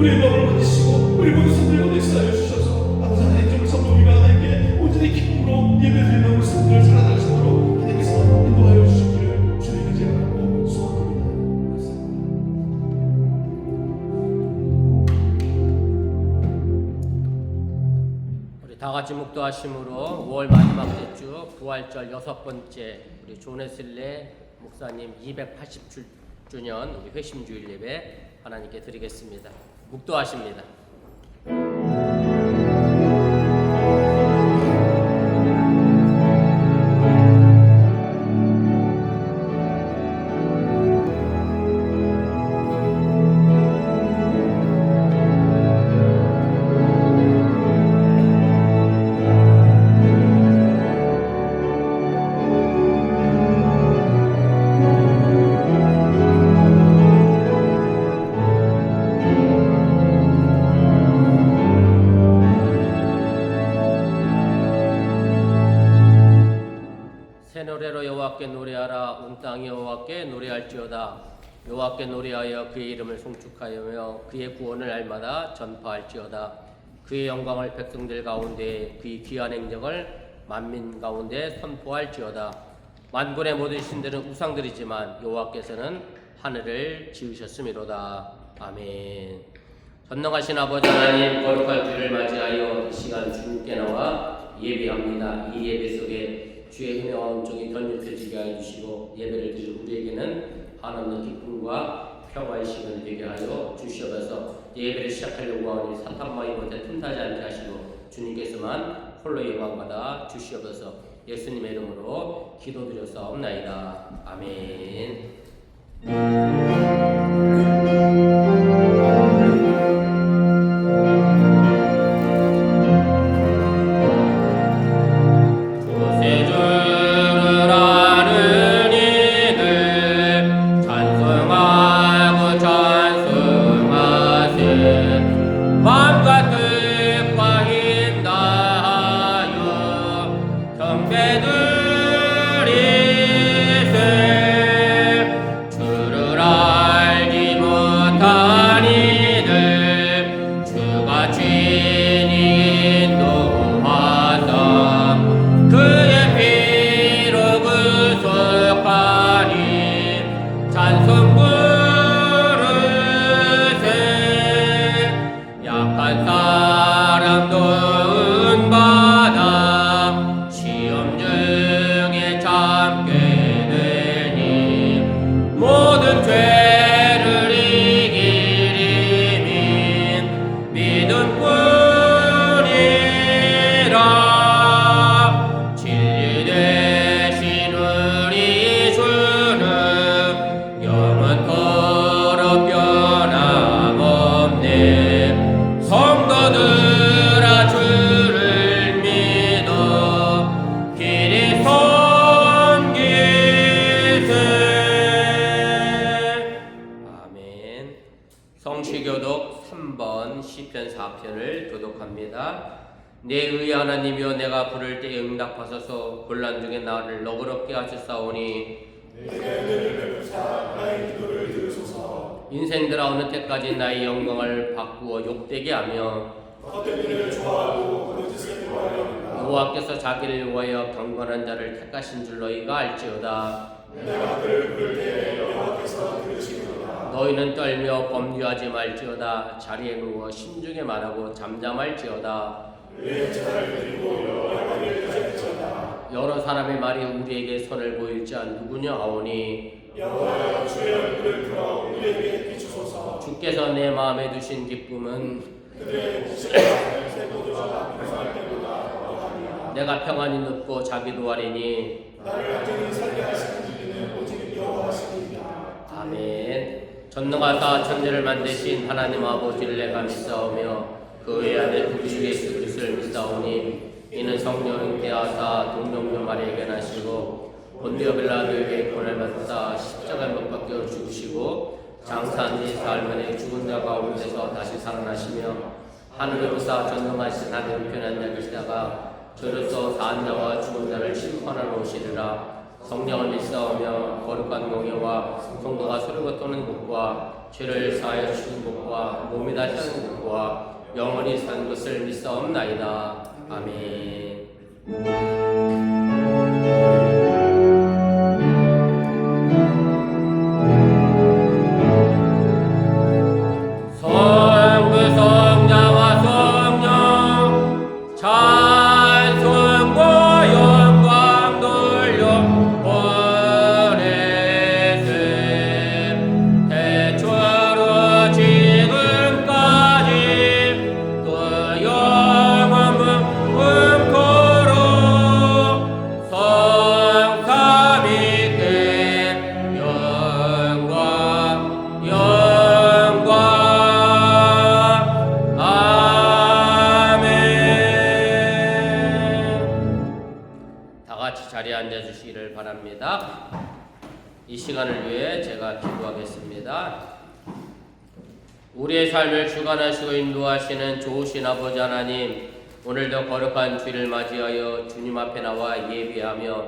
우리의 마음을 받으시고 우리 모든 성들을 내사하여 주셔서 아버지 하나님 성도님과 하나님께 온전히 기쁨으로 예배드리는 우리 성들을 살아날 수 있도록 하나님께서 인도하여 주시기를 주님의 제가하고 소원합니다. 우리 다 같이 묵도하심으로 5월 마지막 주 부활절 6번째 우리 조네슬레 목사님 287주년 우리 회심주일 예배 하나님께 드리겠습니다. 묵도하십니다. 노래로 여호와께 노래하라. 온 땅이 여호와께 노래할지어다. 여호와께 노래하여 그의 이름을 송축하여며 그의 구원을 날마다 전파할지어다. 그의 영광을 백성들 가운데 그의 귀한 행적을 만민 가운데 선포할지어다. 만군의 모든 신들은 우상들이지만 여호와께서는 하늘을 지으셨음이로다. 아멘. 전능하신 아버지 하나님, 거룩한 주를 맞이하여 이 시간 주님께 나와 예배합니다. 이 예배 속에 주의 은혜와 온종이 던져지게 해주시고 예배를 드릴 우리에게는 한없는 기쁨과 평화의 시간이 되게 하여 주시옵소서. 예배를 시작하려고 하니 사탄마귀 못해 틈타지 않게 하시고 주님께서만 홀로 영광받아 주시옵소서. 예수님의 이름으로 기도드렸사옵나이다. 아멘. 성시교독 3번 시편 4편을 교독합니다. 내 의의 하나님이여, 내가 부를 때 응답하소서. 곤란 중에 나를 너그럽게 하셨사오니 내게 은혜를 베푸사 나의 기도를 들으소서. 인생들아, 어느 때까지 나의 영광을 바꾸어 욕되게 하며 헛된 일을 좋아하고 거짓을 좋아하려는가. 여호와께서 자기를 위하여 강건한 자를 택하신 줄 너희가 알지어다. 내가 그를 부를 때 여호와께서 들으시리로다. 너희는 떨며 범죄하지 말지어다. 자리에 누워 심중에 말하고 잠잠할지어다. 의의 제사를 드리고 여호와의 말을 가질지어다. 여러 사람의 말이 우리에게 선을 보일 자 누구냐 하오니 여호와여, 주의 얼굴을 들어 우리에게 비추소서. 주께서 내 마음에 두신 기쁨은 그들의 묵시가 새보드와 평안할 때보다 더하니라. 내가 평안히 눕고 자기도 하리니 나를 안전히 살게 하시는 이는 오직 여호와시니이다. 아멘. 전능하사 천지를 만드신 하나님 아버지를 내가 믿사오며 그 외 아들 우리 주 예수 그리스도를 믿사오니 이는 성령을 대하사 동정녀 마리아에게 나시고 본디오 빌라도에게 고난을 받사 십자가에 못 박혀 죽으시고 장사한 지 사흘 만에 죽은 자 가운데서 다시 살아나시며 하늘을 오사 전능하신 하늘 편한 자 계시다가 저로서 사한 자와 죽은 자를 심판하러 오시리라. 성령을 믿사오며 거룩한 공예와 성도가 서로 떠는 복과 죄를 사하여 주시는 복과 몸이 다시는 복과 영원히 사는 것을 믿사옵나이다. 아멘. 앉아주시기를 바랍니다. 이 시간을 위해 제가 기도하겠습니다. 우리의 삶을 주관하시고 인도하시는 좋으신 아버지 하나님, 오늘도 거룩한 주일을 맞이하여 주님 앞에 나와 예배하며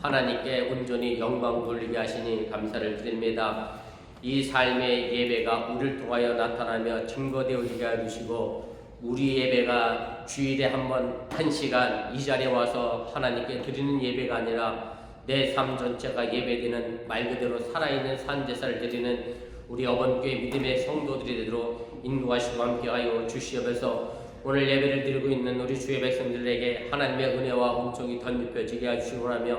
하나님께 온전히 영광 돌리게 하시니 감사를 드립니다. 이 삶의 예배가 우리를 통하여 나타나며 증거되어지게 해주시고, 우리 예배가 주일에 한 시간 이 자리에 와서 하나님께 드리는 예배가 아니라 내 삶 전체가 예배되는, 말 그대로 살아있는 산제사를 드리는 우리 어번교회 믿음의 성도들이 되도록 인도하시고 함께하여 주시옵소서. 오늘 예배를 드리고 있는 우리 주의 백성들에게 하나님의 은혜와 은총이 덧입혀지게 해주시기 원하며,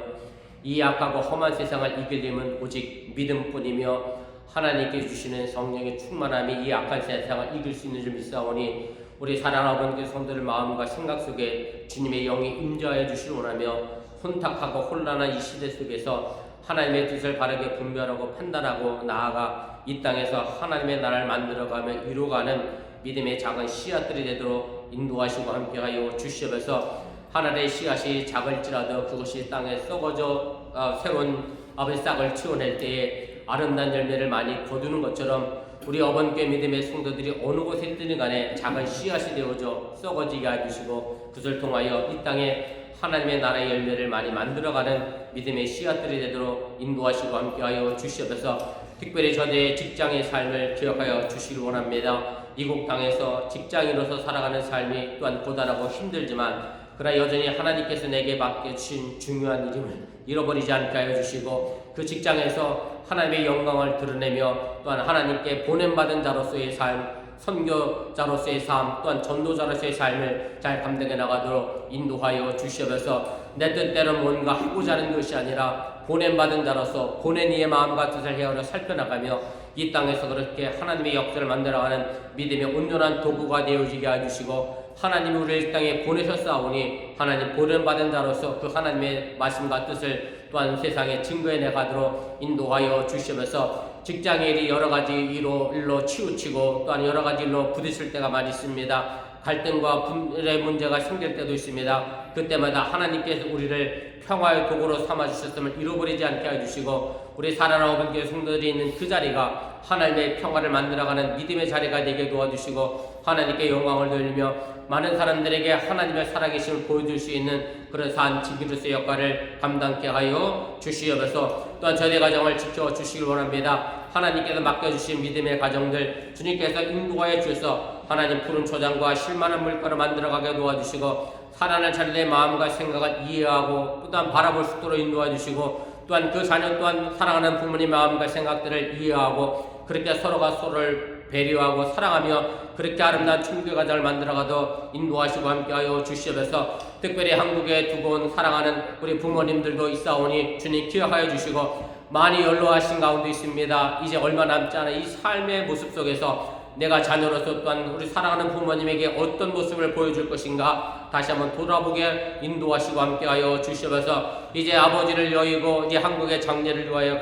이 악하고 험한 세상을 이길 힘은 오직 믿음뿐이며 하나님께 주시는 성령의 충만함이 이 악한 세상을 이길 수 있는 줄 믿사오니, 우리 사랑하는 아버지의 성도들 마음과 생각 속에 주님의 영이 임재하여 주시기 원하며, 혼탁하고 혼란한 이 시대 속에서 하나님의 뜻을 바르게 분별하고 판단하고 나아가 이 땅에서 하나님의 나라를 만들어가며 이루어가는 믿음의 작은 씨앗들이 되도록 인도하시고 함께하여 주시옵소서. 하나님의 씨앗이 작을지라도 그것이 땅에 썩어져 새로운 아버지 싹을 치워낼 때에 아름다운 열매를 많이 거두는 것처럼, 우리 어번교회 믿음의 성도들이 어느 곳에 있든 간에 작은 씨앗이 되어져 썩어지게 해주시고, 그것을 통하여 이 땅에 하나님의 나라의 열매를 많이 만들어가는 믿음의 씨앗들이 되도록 인도하시고 함께하여 주시옵소서. 특별히 저의 직장의 삶을 기억하여 주시길 원합니다. 이국 땅에서 직장인으로서 살아가는 삶이 또한 고단하고 힘들지만, 그러나 여전히 하나님께서 내게 맡겨주신 중요한 일임을 잃어버리지 않게 하여 주시고, 그 직장에서 하나님의 영광을 드러내며 또한 하나님께 보냄받은 자로서의 삶, 선교자로서의 삶, 또한 전도자로서의 삶을 잘 감당해 나가도록 인도하여 주시옵소서. 내 뜻대로 뭔가 하고자 하는 것이 아니라 보냄받은 자로서 보낸 이의 마음과 뜻을 헤아려 살펴나가며 이 땅에서 그렇게 하나님의 역사를 만들어가는 믿음의 온전한 도구가 되어지게 해주시고, 하나님이 우리를 이 땅에 보내셨사오니 하나님 보냄받은 자로서 그 하나님의 말씀과 뜻을 또한 세상에 증거해 내가도록 인도하여 주시면서, 직장의 일이 여러가지 일로 치우치고 또한 여러가지 일로 부딪힐 때가 많이 있습니다. 갈등과 분열의 문제가 생길 때도 있습니다. 그때마다 하나님께서 우리를 평화의 도구로 삼아주셨음을 잃어버리지 않게 해주시고, 우리 사랑하는 어머니의 성도들이 있는 그 자리가 하나님의 평화를 만들어가는 믿음의 자리가 되게 도와주시고, 하나님께 영광을 돌리며 많은 사람들에게 하나님의 살아계심을 보여줄 수 있는 그런 산 지기로서의 역할을 감당케 하여 주시옵소서. 또한 저희 가정을 지켜주시길 원합니다. 하나님께서 맡겨주신 믿음의 가정들 주님께서 인도하여 주셔서 하나님 푸른 초장과 실만한 물가를 만들어가게 도와주시고, 살아날 자녀의 마음과 생각을 이해하고 또한 바라볼 수 있도록 인도해 주시고, 또한 그 자녀 또한 사랑하는 부모님의 마음과 생각들을 이해하고 그렇게 서로가 서로를 배려하고 사랑하며 그렇게 아름다운 충돌 가정을 만들어가도 인도하시고 함께하여 주시옵소서. 특별히 한국에 두고 온 사랑하는 우리 부모님들도 있사오니 주님 기억하여 주시고, 많이 연로하신 가운데 있습니다. 이제 얼마 남지 않은 이 삶의 모습 속에서 내가 자녀로서 또한 우리 사랑하는 부모님에게 어떤 모습을 보여줄 것인가 다시 한번 돌아보게 인도하시고 함께하여 주시옵소서. 이제 아버지를 여의고 이제 한국의 장례를 위하여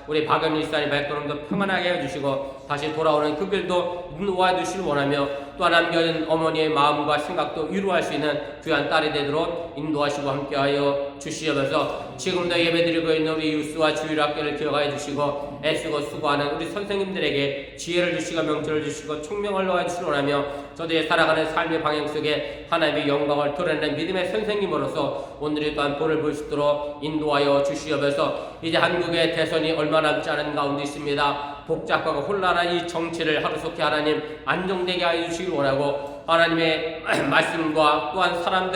우리 박연희 집사님 발걸음도 평안하게 해주시고 다시 돌아오는 그 길도 인도해 주시길 원하며, 또한 남겨진 어머니의 마음과 생각도 위로할 수 있는 귀한 딸이 되도록 인도하시고 함께하여 주시옵소서. 지금도 예배드리고 있는 우리 유스와 주일학교를 기억하여 주시고 애쓰고 수고하는 우리 선생님들에게 지혜를 주시고 명철을 주시고 총명을 놓아 주시길 원하며, 저들의 살아가는 삶의 방향 속에 하나님의 영광을 드러내는 믿음의 선생님으로서 오늘이 또한 본을 볼 수 있도록 주시고 인도하여 주시옵소서. 이제 한국의 대선이 얼마 남지 않은 가운데 있습니다. 복잡하고 혼란한 이 정치를 하루속히 하나님 안정되게 하여 주시기 원하고, 하나님의 말씀과 또한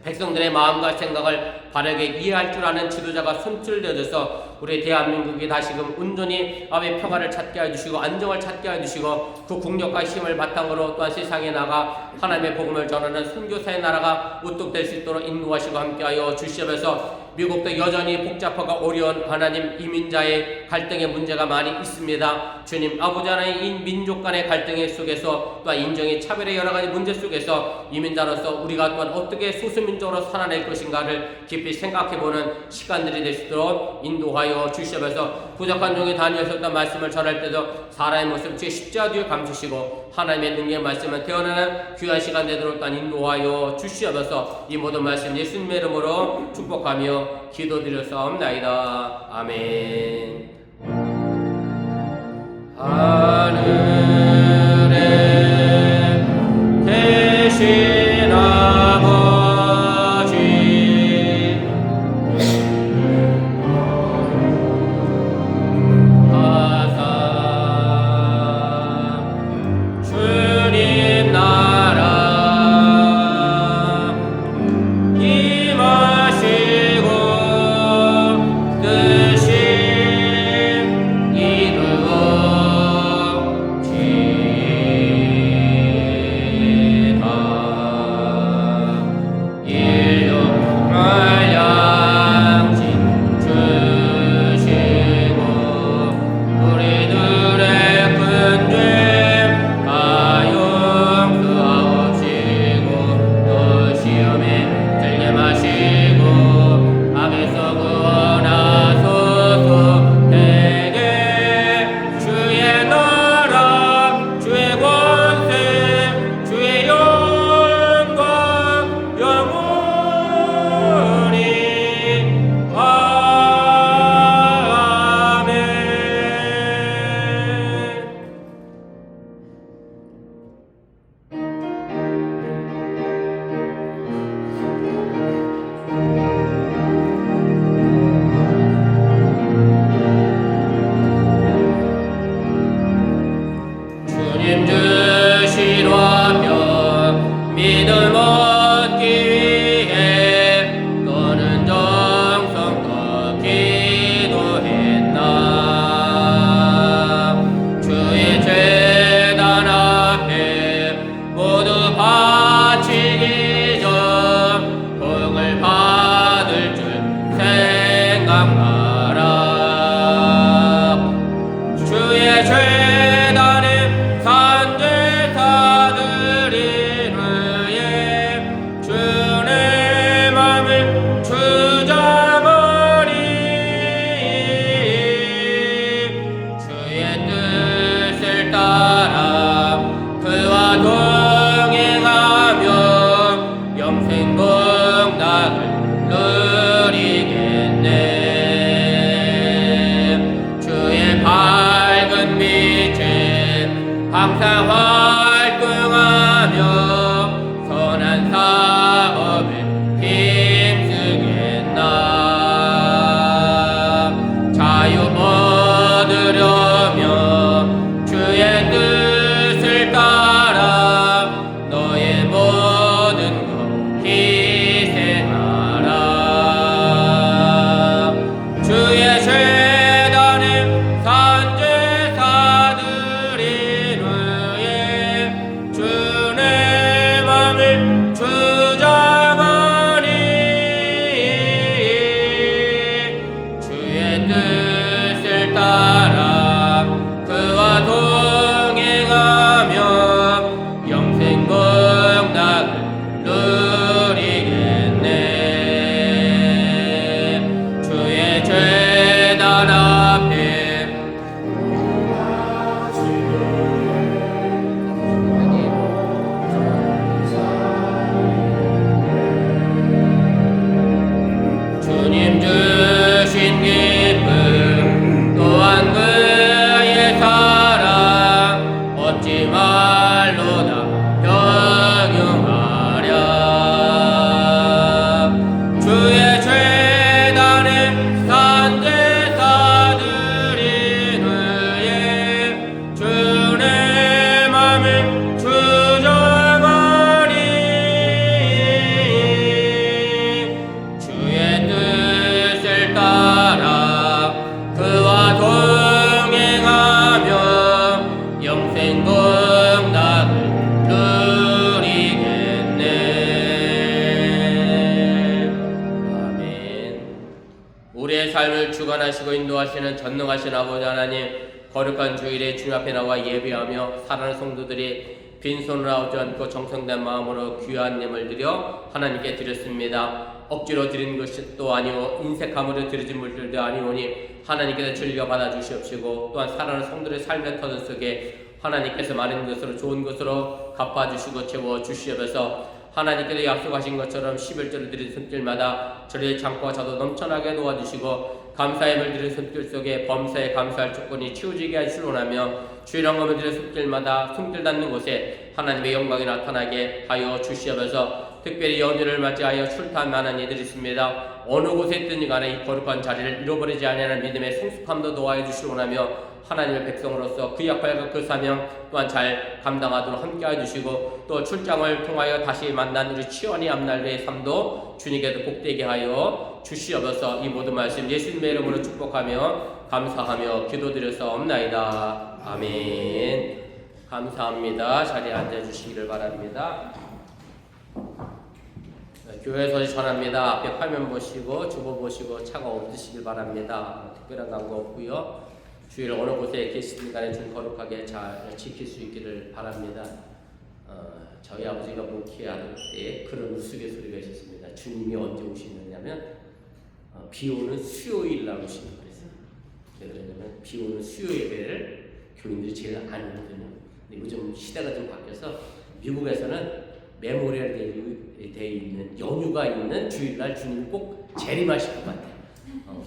백성들의 마음과 생각을 바르게 이해할 줄 아는 지도자가 선출되어져서 우리 대한민국이 다시금 온전히 아버지의 평화를 찾게 해주시고 안정을 찾게 해주시고, 그 국력과 힘을 바탕으로 또한 세상에 나가 하나님의 복음을 전하는 선교사의 나라가 우뚝 될 수 있도록 인도하시고 함께하여 주시옵소서. 미국도 여전히 복잡하고 어려운 하나님 이민자의 갈등의 문제가 많이 있습니다. 주님 아버지 하나님, 이 민족 간의 갈등 속에서 또한 인종의 차별의 여러 가지 문제 속에서 이민자로서 우리가 또한 어떻게 소수민족으로 살아낼 것인가를 깊이 생각해보는 시간들이 될 수 있도록 인도하여 주시옵소서. 부족한 종의 다니엘서부터 말씀을 전할 때도 사람의 모습 주의 십자가 뒤에 감추시고 하나님의 능력의 말씀을 태어나는 귀한 시간 되도록 또한 인도하여 주시옵소서. 이 모든 말씀 예수님의 이름으로 축복하며 기도드렸사옵나이다. 아멘. 하늘에 계신 아버지, 하사 주님 나라 임하시고 뜻이 이루어지다. 일용할 양식 주시고 우리들의 큰 죄 가용수하옵시고 또 시험에 들게 마시고 악에서 구원하소서. 대개 주의 나라 주의 권세 주의 영광 영원히 아멘. 주님 주신 화평 믿음 얻기 위해 너는 정성껏 기도했나. 주의 제단 앞에 모두 바치기 전 복을 받을 줄 생각하라. 주의 제단에 산제사들이 위해 주의 맘을 주장하리. 주의 뜻을 따라 그와 동행하며 영생 복락을 누리겠네. 주의 밝은 빛에 항상 활동하며 선한 사업에 힘쓰겠나. 자유 얻으려면 주의 뜻을 따라 너의 모든 것 희생하라. 주의 제단에 산제사들이 위해 주의 맘을 주장하니. 주의 뜻을 따라 그와 동행하며 영생 복락을 누리겠네. 주의 제단 앞에 주님 주신 기쁨 인도하시고 인도하시는 전능하신 아버지 하나님, 거룩한 주일에 주 앞에 나와 예배하며 사랑하는 성도들이 빈손으로 나오지 않고 정성된 마음으로 귀한 예물 드려 하나님께 드렸습니다. 억지로 드린 것이 또 아니오 인색함으로 드려진 물들도 아니오니 하나님께서 즐겨 받아주시옵시고, 또한 사랑하는 성도들의 삶의 터전 속에 하나님께서 많은 것으로 좋은 것으로 갚아주시고 채워주시옵소서. 하나님께서 약속하신 것처럼 11조를 드린 손길마다 저를 창고와 저도 넘쳐나게 놓아주시고, 감사의 물 드린 손길 속에 범사에 감사할 조건이 치우지게 하시길 원하며, 주의 영광을 드린 손길마다 손길 닿는 곳에 하나님의 영광이 나타나게 하여 주시옵소서. 특별히 연휴를 맞이하여 출타한 많은 이들이 있습니다. 어느 곳에 있든지 간에 이 거룩한 자리를 잃어버리지 아니하는 믿음의 성숙함도 도와해 주시길 원하며, 하나님의 백성으로서 그 역할과 그 사명 또한 잘 감당하도록 함께해 주시고, 또 출장을 통하여 다시 만난 우리 치원이 앞날의 삶도 주님께서 복되게 하여 주시옵소서. 이 모든 말씀 예수님의 이름으로 축복하며 감사하며 기도드렸사옵나이다. 아멘. 감사합니다. 자리에 앉아주시기를 바랍니다. 교회에서 전합니다. 앞에 화면 보시고 주보 보시고 차가 없으시길 바랍니다. 특별한 광고 없고요. 주일 어느 곳에 계시든 간에 좀 거룩하게 잘 지킬 수 있기를 바랍니다. 저희 아버지가 목회하던 때 그런 우스갯소리가 있었습니다. 주님이 언제 오시느냐면 비 오는 수요일 날 오시는 거랬어요. 왜 그러냐면 비 오는 수요 예배를 교인들이 제일 안 오거든요. 근데 요즘 시대가 좀 바뀌어서 미국에서는 메모리얼 데이에 있는 연휴가 있는 주일날 주님이 꼭 재림하실 것 같아요.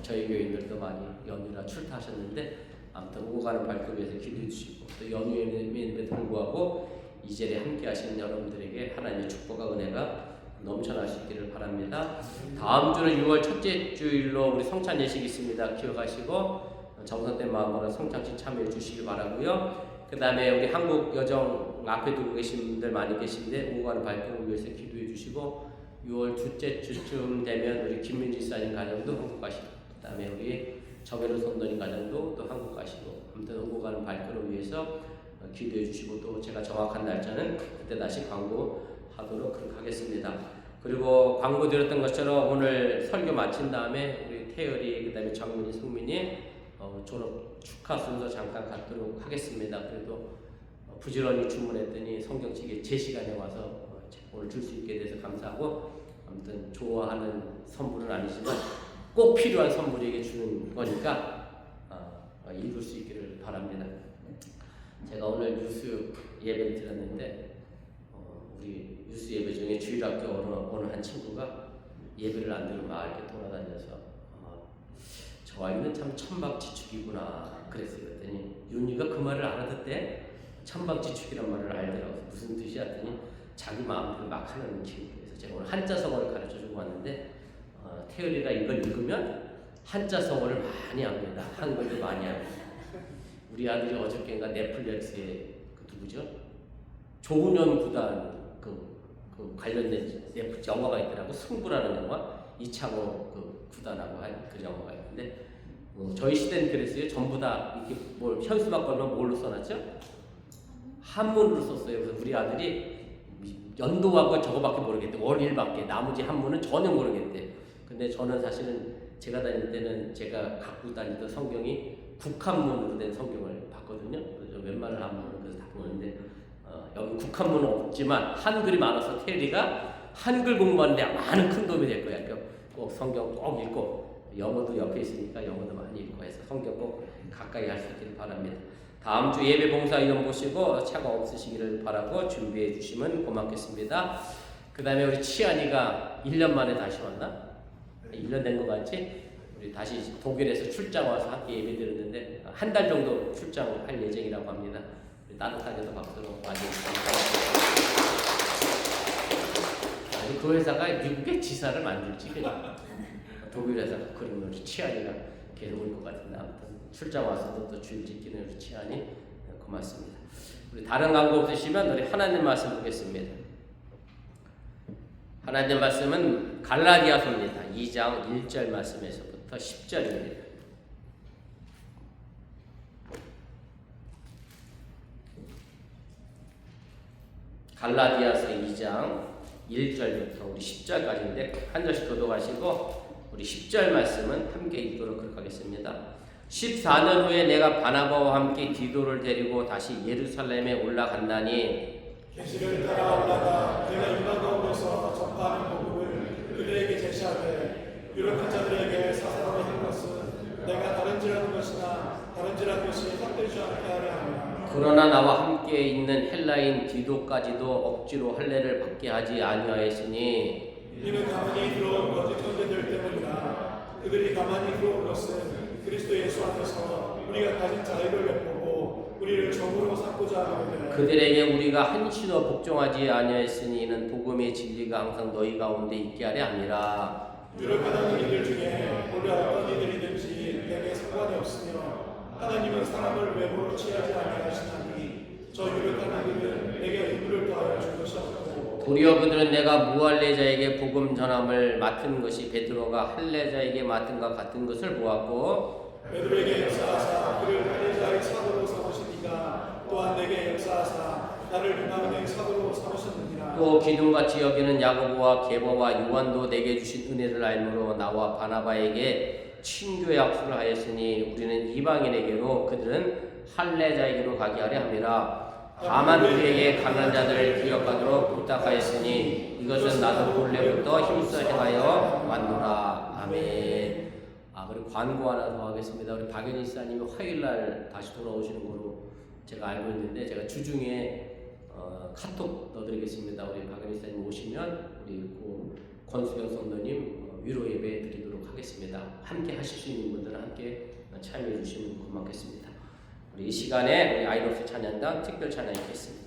저희 교인들도 많이 연휴라 출타하셨는데 아무튼 오고 가는 발걸음에서 기도해 주시고, 또 연휴에도 불구하고 이 자리에 함께 하시는 여러분들에게 하나님의 축복과 은혜가 넘쳐날 수 있기를 바랍니다. 다음 주는 6월 첫째 주일로 우리 성찬 예식이 있습니다. 기억하시고 정성된 마음으로 성찬식 참여해 주시기 바라고요. 그 다음에 우리 한국 여정 앞에 두고 계신 분들 많이 계신데 오고 가는 발걸음을 위해서 기도해 주시고, 6월 둘째 주쯤 되면 우리 김민지 사님 가정도 한국 가시고, 그 다음에 우리 정혜로 선도님 가정도 또 한국 가시고, 아무튼 오고 가는 발걸음을 위해서 기도해 주시고, 또 제가 정확한 날짜는 그때 다시 광고하도록 그렇게 하겠습니다. 그리고 광고 드렸던 것처럼 오늘 설교 마친 다음에 우리 태열이, 그 다음에 정민이, 성민이 졸업 축하 순서 잠깐 갖도록 하겠습니다. 그래도 부지런히 주문했더니 성경책에 제 시간에 와서 오늘 줄 수 있게 돼서 감사하고, 아무튼 좋아하는 선물은 아니지만 꼭 필요한 선물에게 주는 거니까 읽을 수 있기를 바랍니다. 제가 오늘 뉴스 예배를 드렸는데 우리 뉴스 예배 중에 주일학교 어느 한 친구가 예배를 안 들으면 이렇게 돌아다녀서 저 아이는 참 천박지축이구나 그랬어요. 그랬더니 윤희가 그 말을 알아듣대. 천박지축이란 말을 알더라고요. 무슨 뜻이야 했더니 자기 마음대로 막 하는 친구. 그래서 제가 오늘 한자성어를 가르쳐주고 왔는데 태열이가 이걸 읽으면 한자성어를 많이 합니다. 한글도 많이 합니다. 우리 아들이 어저께인가 넷플릭스에 그 누구죠? 조은현 구단 그 관련된 넷플릭스 영화가 있더라고. 승부라는 영화. 이창호 그 구단하고 한 그 영화가 있는데 저희 시대는 그랬어요. 전부 다 이렇게 뭘 현수막 걸면 뭘로 써놨죠? 한문으로 썼어요. 그래서 우리 아들이 연도하고 저거밖에 모르겠대. 월일밖에. 나머지 한문은 전혀 모르겠대. 근데 저는 사실은 제가 다닐 때는 제가 갖고 다니던 성경이 국한문으로 된 성경을 봤거든요. 그래서 웬만한 한문은 그래서 다 보는데 여기 국한문은 없지만 한글이 많아서 태리가 한글 공부하는데 많은 큰 도움이 될 거야. 그러니까 꼭 성경 꼭 읽고, 영어도 옆에 있으니까 영어도 많이 읽고 해서 성경 꼭 가까이 할 수 있기를 바랍니다. 다음 주 예배 봉사 이런 보시고 차가 없으시기를 바라고 준비해 주시면 고맙겠습니다. 그 다음에 우리 치안이가 1년 만에 다시 왔나? 1년 된 것 같지? 우리 다시 독일에서 출장 와서 함께 예배 드렸는데 한 달 정도 출장할 예정이라고 합니다. 따뜻하게도 박수로 와주십시오. 그 회사가 미국의 지사를 만들지 그냥 독일 회사. 그러면 우리 치안이가 계속 올 것 같은데 아무튼 출장 와서도 또 주일 지키는 우리 치안이 고맙습니다. 우리 다른 광고 없으시면 우리 하나님 말씀 보겠습니다. 하나님 말씀은 갈라디아서입니다. 2장 1절 말씀에서부터 10절입니다. 갈라디아서 2장 1절부터 우리 10절까지인데 한 절씩 교독하시고 우리 우리 10절 말씀은 함께 읽도록 그렇게 하겠습니다. 14년 후에 내가 바나바와 함께 디도를 데리고 다시 예루살렘에 올라간다니 계시를 따라 올라가 내가 이방 가운데서 전파하는 복음을 그들에게 제시하되 유력한 자들에게 사사로이 한 것은 내가 다른지라는 것이나 다른지라는 것이 확되지 않게 하려 함이라. 그러나 나와 함께 있는 헬라인 디도까지도 억지로 할례를 받게 하지 아니하였으니 이는 가만히 들어온 거짓 형제들 때문이라. 그들이 가만히 들어온 것은 그리스도 예수 안에서 우리가 가진 자유를 내보고 우리를 적으로 삼고자 하거든. 그들에게 우리가 한시도 복종하지 아니하였으니 이는 복음의 진리가 항상 너희 가운데 있게 하려 함이라. 유력하다는 이들 중에 본래 어떤 이들이든지 내게 상관이 없으며 하나님은 사람을 외모로 취하지 아니하시나니 저 유력한 이들은 내게 의무를 더하여 줄 것이 없고 도리어 그들은 내가 무할례자에게 복음 전함을 맡은 것이 베드로가 할례자에게 맡은 것 같은 것을 보았고 베드로에게 역사하사 그를 할례자의 사도로 삼으시니가 또한 내게 역사하사 나를 유나은행 사도로 삼으셨느니라. 또 기둥같이 여기는 야고보와 게바와 요한도 내게 주신 은혜를 알므로 나와 바나바에게 친교 약속을 하였으니 우리는 이방인에게로 그들은 할례자에게로 가게 하려 함이라. 다만 우리에게 가난한 자들을 기억하도록 부탁하였으니 이것은 나도 본래부터 힘써 행하여 왔노라. 아멘. 그리고 광고 하나 더 하겠습니다. 우리 박연희 사님이 화요일날 다시 돌아오시는 거로 제가 알고 있는데 제가 주중에 카톡 넣어드리겠습니다. 우리 박연희 사님 오시면 우리 권수경 성도님 위로 예배 드리도록 하겠습니다. 함께 하실 수 있는 분들은 함께 참여해 주시면 고맙겠습니다. 우리 이 시간에 우리 아이노스 찬양단 특별 찬양 있겠습니다.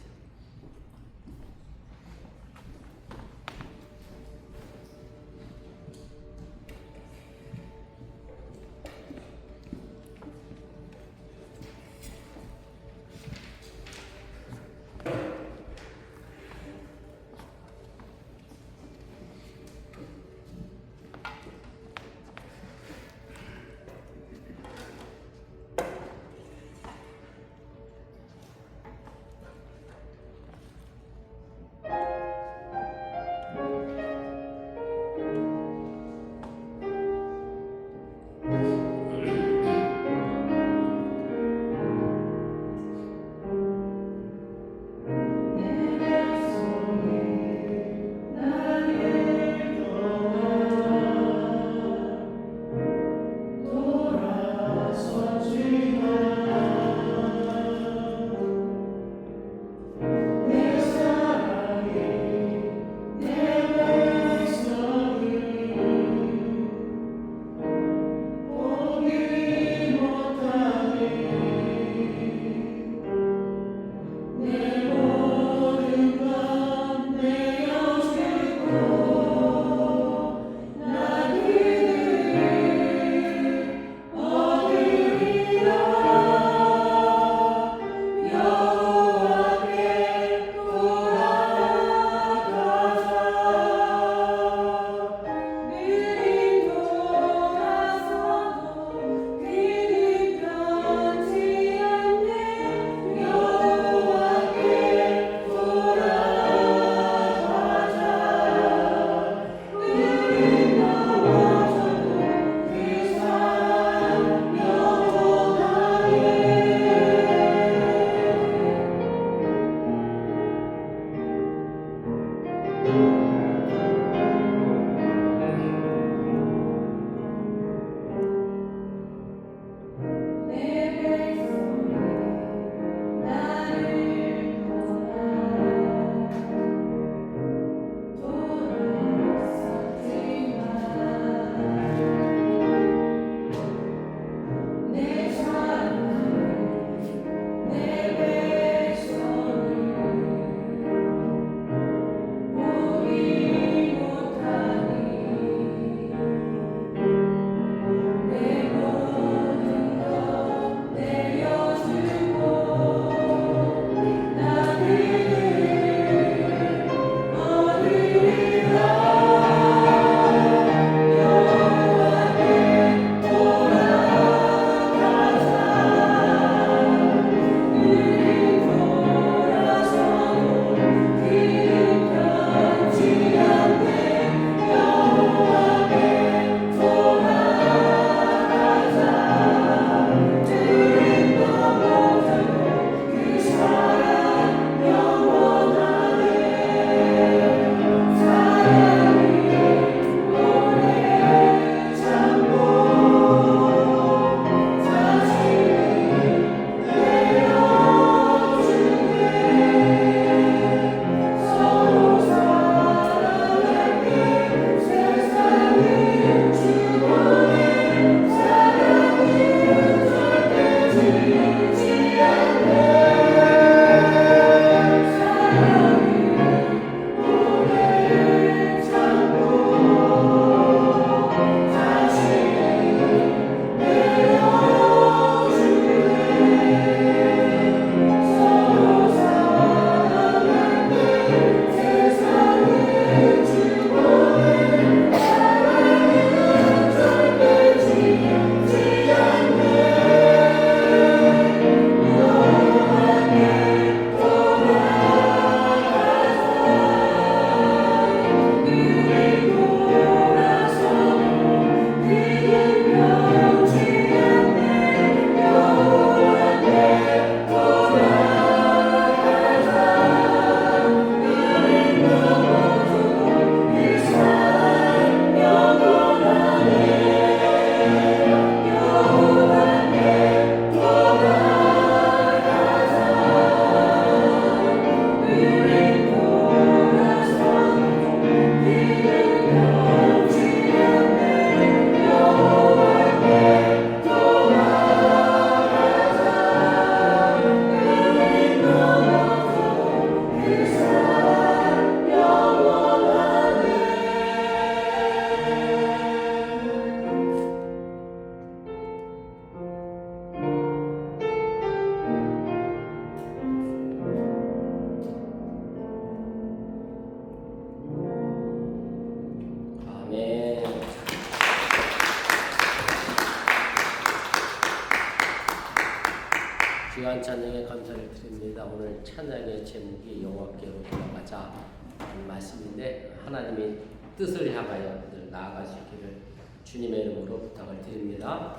귀한 찬양에 감사를 드립니다. 오늘 찬양의 제목이 여호와께로 돌아가자 하는 말씀인데 하나님의 뜻을 향하여 늘 나아가시기를 주님의 이름으로 부탁을 드립니다.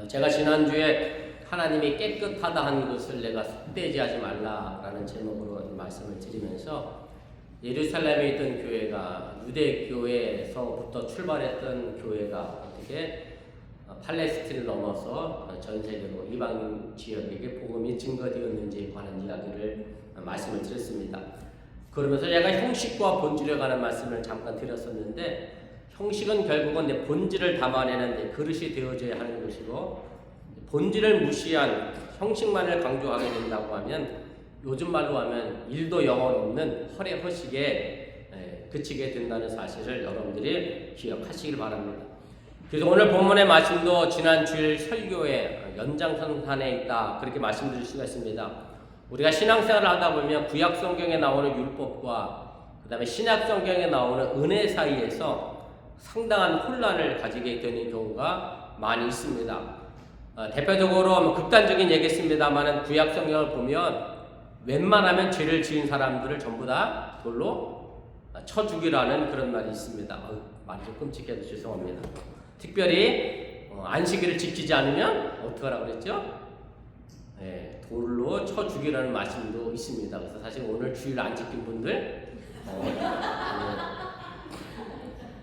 제가 지난주에 하나님이 깨끗하다 한 것을 내가 속되지 하지 말라라는 제목으로 말씀을 드리면서 예루살렘에 있던 교회가 유대교회에서부터 출발했던 교회가 어떻게 팔레스틴을 넘어서 전 세계로 이방 지역에게 복음이 증거되었는지에 관한 이야기를 말씀을 드렸습니다. 그러면서 제가 형식과 본질에 관한 말씀을 잠깐 드렸었는데 형식은 결국은 내 본질을 담아내는 내 그릇이 되어져야 하는 것이고 본질을 무시한 형식만을 강조하게 된다고 하면 요즘 말로 하면 일도 영혼 없는 허례허식에 그치게 된다는 사실을 여러분들이 기억하시길 바랍니다. 그래서 오늘 본문의 말씀도 지난 주일 설교의 연장선상에 있다 그렇게 말씀드릴 수가 있습니다. 우리가 신앙생활을 하다 보면 구약 성경에 나오는 율법과 그 다음에 신약 성경에 나오는 은혜 사이에서 상당한 혼란을 가지게 되는 경우가 많이 있습니다. 대표적으로 극단적인 얘기겠습니다만 구약 성경을 보면 웬만하면 죄를 지은 사람들을 전부 다 돌로 쳐 죽이라는 그런 말이 있습니다. 말이 좀 끔찍해서 죄송합니다. 특별히 안식일을 지키지 않으면 어떡하라고 그랬죠? 돌로 쳐 죽이라는 말씀도 있습니다. 그래서 사실 오늘 주일 안 지킨 분들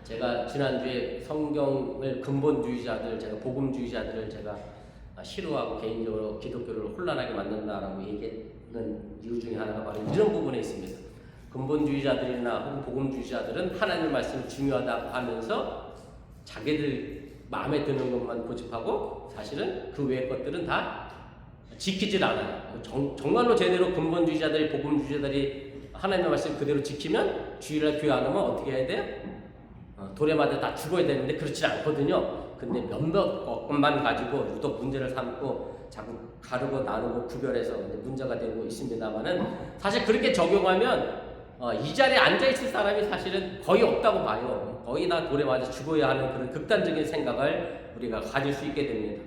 제가 지난주에 성경을 근본주의자들, 제가 복음주의자들을 제가 싫어하고 개인적으로 기독교를 혼란하게 만든다라고 얘기하는 이유 중에 하나가 바로 이런 부분에 있습니다. 근본주의자들이나 혹은 복음주의자들은 하나님의 말씀이 중요하다고 하면서 자기들 마음에 드는 것만 고집하고 사실은 그 외의 것들은 다 지키질 않아요. 정말로 제대로 근본주의자들이 복음주의자들이 하나님의 말씀 그대로 지키면 주일날 교회 안 오면 어떻게 해야 돼요? 돌에 맞아 다 죽어야 되는데 그렇지 않거든요. 근데 몇몇 것만 가지고 유독 문제를 삼고 자꾸 가르고 나누고 구별해서 문제가 되고 있습니다만은 사실 그렇게 적용하면 이 자리에 앉아있을 사람이 사실은 거의 없다고 봐요. 거의 다 돌에 맞아 죽어야 하는 그런 극단적인 생각을 우리가 가질 수 있게 됩니다.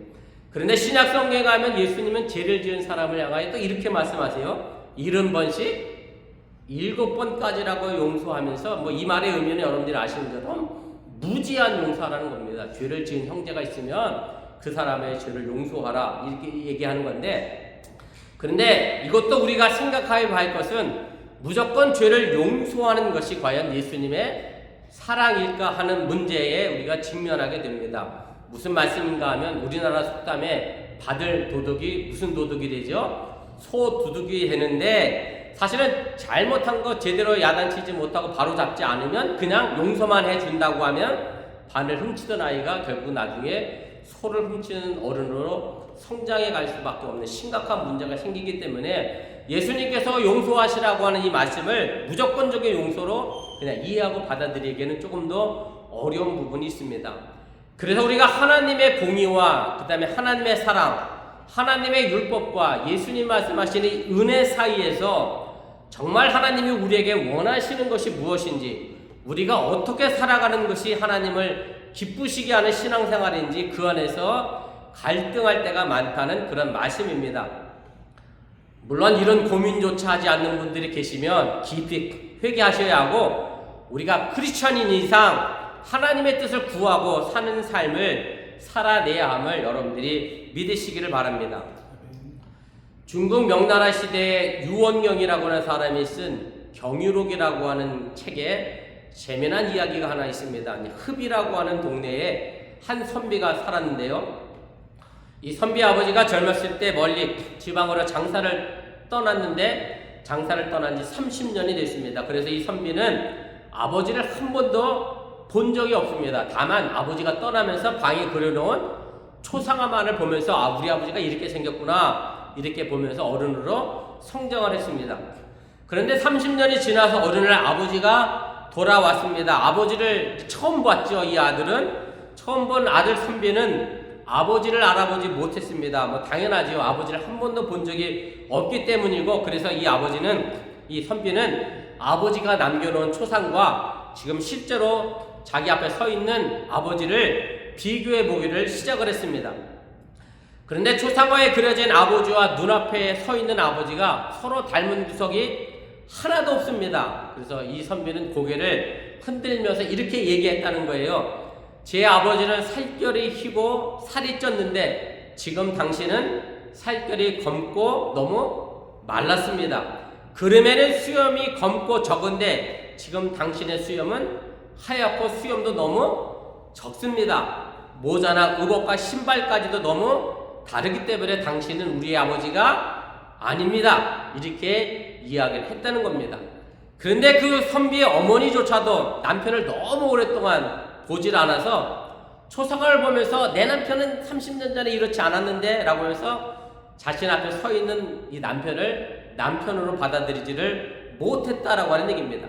그런데 신약 성경에 가면 예수님은 죄를 지은 사람을 향하여 또 이렇게 말씀하세요. 70번씩 7번까지라고 용서하면서 이 말의 의미는 여러분들이 아시는 것처럼 무지한 용서라는 겁니다. 죄를 지은 형제가 있으면 그 사람의 죄를 용서하라 이렇게 얘기하는 건데 그런데 이것도 우리가 생각해야 할 것은 무조건 죄를 용서하는 것이 과연 예수님의 사랑일까 하는 문제에 우리가 직면하게 됩니다. 무슨 말씀인가 하면 우리나라 속담에 받을 도둑이 무슨 도둑이 되죠? 소도둑이 되는데 사실은 잘못한 거 제대로 야단치지 못하고 바로 잡지 않으면 그냥 용서만 해준다고 하면 반을 훔치던 아이가 결국 나중에 소를 훔치는 어른으로 성장해 갈 수밖에 없는 심각한 문제가 생기기 때문에 예수님께서 용서하시라고 하는 이 말씀을 무조건적인 용서로 그냥 이해하고 받아들이기에는 조금 더 어려운 부분이 있습니다. 그래서 우리가 하나님의 공의와 그 다음에 하나님의 사랑, 하나님의 율법과 예수님 말씀하시는 은혜 사이에서 정말 하나님이 우리에게 원하시는 것이 무엇인지 우리가 어떻게 살아가는 것이 하나님을 기쁘시게 하는 신앙생활인지 그 안에서 갈등할 때가 많다는 그런 말씀입니다. 물론 이런 고민조차 하지 않는 분들이 계시면 깊이 회개하셔야 하고 우리가 크리스천인 이상 하나님의 뜻을 구하고 사는 삶을 살아내야 함을 여러분들이 믿으시기를 바랍니다. 중국 명나라 시대에 유원경이라고 하는 사람이 쓴 경유록이라고 하는 책에 재미난 이야기가 하나 있습니다. 흡이라고 하는 동네에 한 선비가 살았는데요. 이 선비 아버지가 젊었을 때 멀리 지방으로 장사를 떠났는데 장사를 떠난 지 30년이 됐습니다. 그래서 이 선비는 아버지를 한 번도 본 적이 없습니다. 다만 아버지가 떠나면서 방에 그려놓은 초상화만을 보면서 우리 아버지가 이렇게 생겼구나 이렇게 보면서 어른으로 성장을 했습니다. 그런데 30년이 지나서 어느 날 아버지가 돌아왔습니다. 아버지를 처음 봤죠. 이 아들은 처음 본 아들 선비는 아버지를 알아보지 못했습니다. 당연하죠. 아버지를 한 번도 본 적이 없기 때문이고 그래서 이 선비는 아버지가 남겨놓은 초상과 지금 실제로 자기 앞에 서 있는 아버지를 비교해 보기를 시작을 했습니다. 그런데 초상화에 그려진 아버지와 눈앞에 서 있는 아버지가 서로 닮은 구석이 하나도 없습니다. 그래서 이 선비는 고개를 흔들면서 이렇게 얘기했다는 거예요. 제 아버지는 살결이 희고 살이 쪘는데 지금 당신은 살결이 검고 너무 말랐습니다. 그림에는 수염이 검고 적은데 지금 당신의 수염은 하얗고 수염도 너무 적습니다. 모자나 의복과 신발까지도 너무 다르기 때문에 당신은 우리의 아버지가 아닙니다. 이렇게 이야기를 했다는 겁니다. 그런데 그 선비의 어머니조차도 남편을 너무 오랫동안 보질 않아서 초상화를 보면서 내 남편은 30년 전에 이렇지 않았는데 라고 해서 자신 앞에 서 있는 이 남편을 남편으로 받아들이지를 못했다라고 하는 얘기입니다.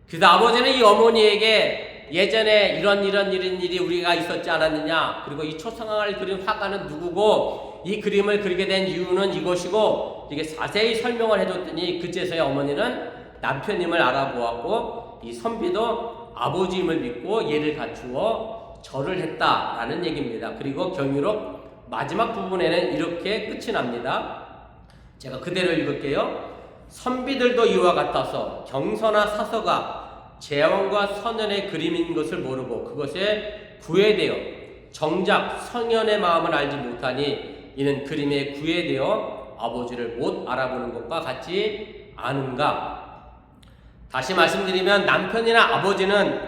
그래서 아버지는 이 어머니에게 예전에 이런 일이 우리가 있었지 않았느냐, 그리고 이 초상화를 그린 화가는 누구고 이 그림을 그리게 된 이유는 이것이고 이게 자세히 설명을 해줬더니 그제서야 어머니는 남편임을 알아보았고 이 선비도 아버지임을 믿고 예를 갖추어 절을 했다라는 얘기입니다. 그리고 경유록 마지막 부분에는 이렇게 끝이 납니다. 제가 그대로 읽을게요. 선비들도 이와 같아서 경서나 사서가 제왕과 선현의 그림인 것을 모르고 그것에 구애되어 정작 선현의 마음을 알지 못하니 이는 그림에 구애되어 아버지를 못 알아보는 것과 같지 않은가. 다시 말씀드리면 남편이나 아버지는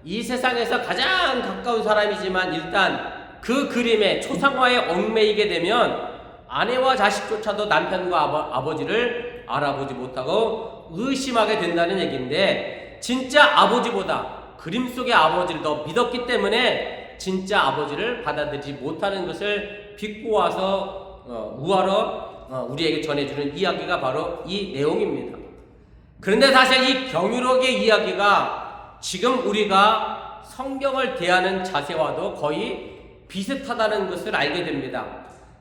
이 세상에서 가장 가까운 사람이지만 일단 그 그림에 초상화에 얽매이게 되면 아내와 자식조차도 남편과 아버지를 알아보지 못하고 의심하게 된다는 얘기인데, 진짜 아버지보다 그림 속의 아버지를 더 믿었기 때문에 진짜 아버지를 받아들이지 못하는 것을 비꼬아서 우화로 우리에게 전해주는 이야기가 바로 이 내용입니다. 그런데 사실 이 경유록의 이야기가 지금 우리가 성경을 대하는 자세와도 거의 비슷하다는 것을 알게 됩니다.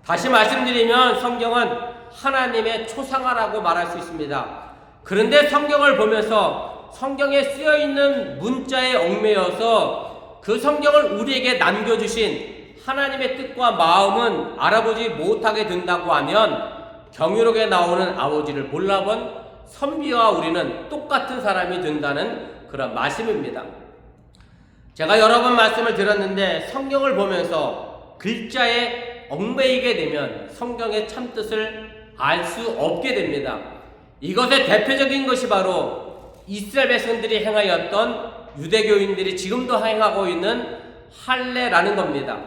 다시 말씀드리면 성경은 하나님의 초상화라고 말할 수 있습니다. 그런데 성경을 보면서 성경에 쓰여있는 문자에 얽매여서 그 성경을 우리에게 남겨주신 하나님의 뜻과 마음은 알아보지 못하게 된다고 하면 경유록에 나오는 아버지를 몰라본 선비와 우리는 똑같은 사람이 된다는 그런 말씀입니다. 제가 여러 번 말씀을 드렸는데 성경을 보면서 글자에 얽매이게 되면 성경의 참뜻을 알 수 없게 됩니다. 이것의 대표적인 것이 바로 이스라엘 백성들이 행하였던 유대교인들이 지금도 행하고 있는 할례라는 겁니다.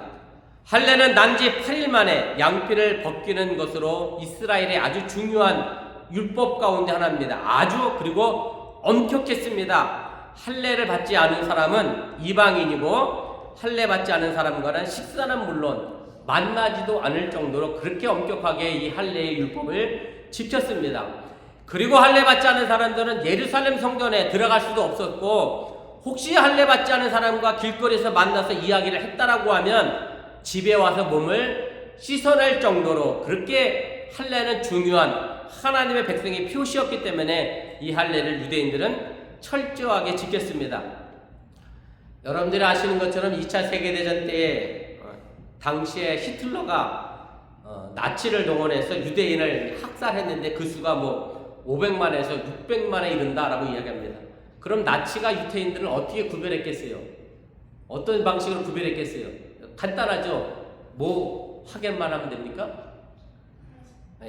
할례는 난지 8일 만에 양피를 벗기는 것으로 이스라엘의 아주 중요한 율법 가운데 하나입니다. 아주 그리고 엄격했습니다. 할례를 받지 않은 사람은 이방인이고 할례 받지 않은 사람과는 식사는 물론 만나지도 않을 정도로 그렇게 엄격하게 이 할례의 율법을 지켰습니다. 그리고 할례 받지 않은 사람들은 예루살렘 성전에 들어갈 수도 없었고 혹시 할례 받지 않은 사람과 길거리에서 만나서 이야기를 했다라고 하면 집에 와서 몸을 씻어낼 정도로 그렇게 할례는 중요한 하나님의 백성의 표시였기 때문에 이 할례를 유대인들은 철저하게 지켰습니다. 여러분들이 아시는 것처럼 2차 세계대전 때에 당시에 히틀러가 나치를 동원해서 유대인을 학살했는데 그 수가 뭐 500만에서 600만에 이른다라고 이야기합니다. 그럼 나치가 유대인들을 어떻게 구별했겠어요? 어떤 방식으로 구별했겠어요? 간단하죠. 뭐 확인만 하면 됩니까?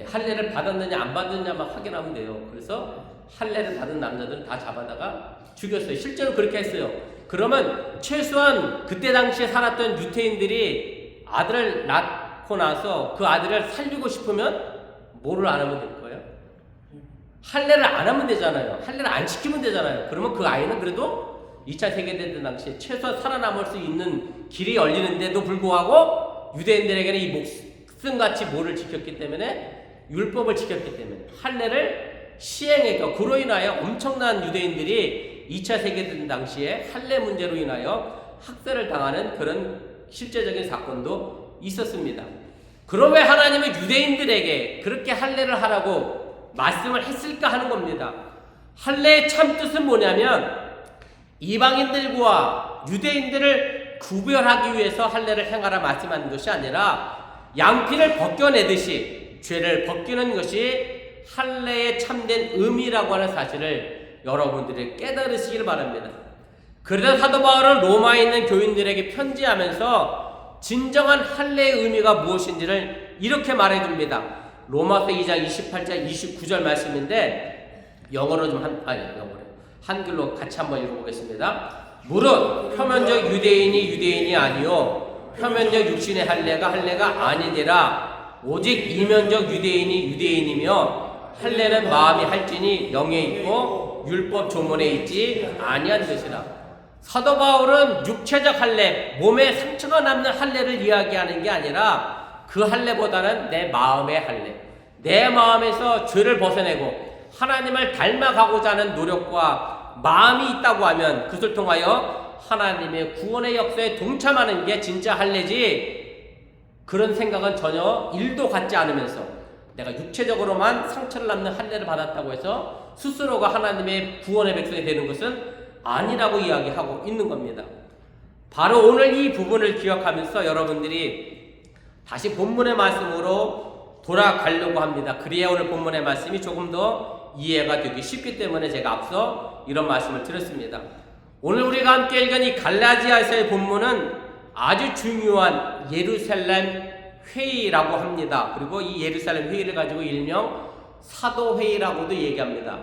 할례를 받았느냐 안 받았느냐만 확인하면 돼요. 그래서 할례를 받은 남자들은 다 잡아다가 죽였어요. 실제로 그렇게 했어요. 그러면 최소한 그때 당시에 살았던 유대인들이 아들을 낳고 나서 그 아들을 살리고 싶으면 뭐를 안 하면 될 거예요? 할례를 안 하면 되잖아요. 할례를 안 시키면 되잖아요. 그러면 그 아이는 그래도 2차 세계대전 당시에 최소한 살아남을 수 있는 길이 열리는데도 불구하고 유대인들에게는 이 목숨같이 뭐를 지켰기 때문에 율법을 지켰기 때문에 할례를 시행했고 그로 인하여 엄청난 유대인들이 2차 세계대전 당시에 할례 문제로 인하여 학살을 당하는 그런 실제적인 사건도 있었습니다. 그럼 왜 하나님은 유대인들에게 그렇게 할례를 하라고 말씀을 했을까 하는 겁니다. 할례의 참뜻은 뭐냐면 이방인들과 유대인들을 구별하기 위해서 할례를 행하라 말씀하는 것이 아니라 양피를 벗겨내듯이 죄를 벗기는 것이 할례의 참된 의미라고 하는 사실을 여러분들이 깨달으시길 바랍니다. 그래서 사도 바울은 로마에 있는 교인들에게 편지하면서 진정한 할례의 의미가 무엇인지를 이렇게 말해줍니다. 로마서 2장 28절 29절 말씀인데 영어로 한글로 같이 한번 읽어보겠습니다. 무릇 표면적 유대인이 아니요 표면적 육신의 할례가 아니니라. 오직 이면적 유대인이며 할례는 마음이 할지니 영에 있고 율법 조문에 있지 아니한 것이라. 사도 바울은 육체적 할례, 몸에 상처가 남는 할례를 이야기하는 게 아니라 그 할례보다는 내 마음의 할례, 내 마음에서 죄를 벗어내고 하나님을 닮아가고자 하는 노력과 마음이 있다고 하면 그것을 통하여 하나님의 구원의 역사에 동참하는 게 진짜 할례지, 그런 생각은 전혀 일도 갖지 않으면서 내가 육체적으로만 상처를 남는 할례를 받았다고 해서 스스로가 하나님의 구원의 백성이 되는 것은 아니라고 이야기하고 있는 겁니다. 바로 오늘 이 부분을 기억하면서 여러분들이 다시 본문의 말씀으로 돌아가려고 합니다. 그래야 오늘 본문의 말씀이 조금 더 이해가 되기 쉽기 때문에 제가 앞서 이런 말씀을 드렸습니다. 오늘 우리가 함께 읽은 이 갈라디아서의 본문은 아주 중요한 예루살렘 회의라고 합니다. 그리고 이 예루살렘 회의를 가지고 일명 사도회의라고도 얘기합니다.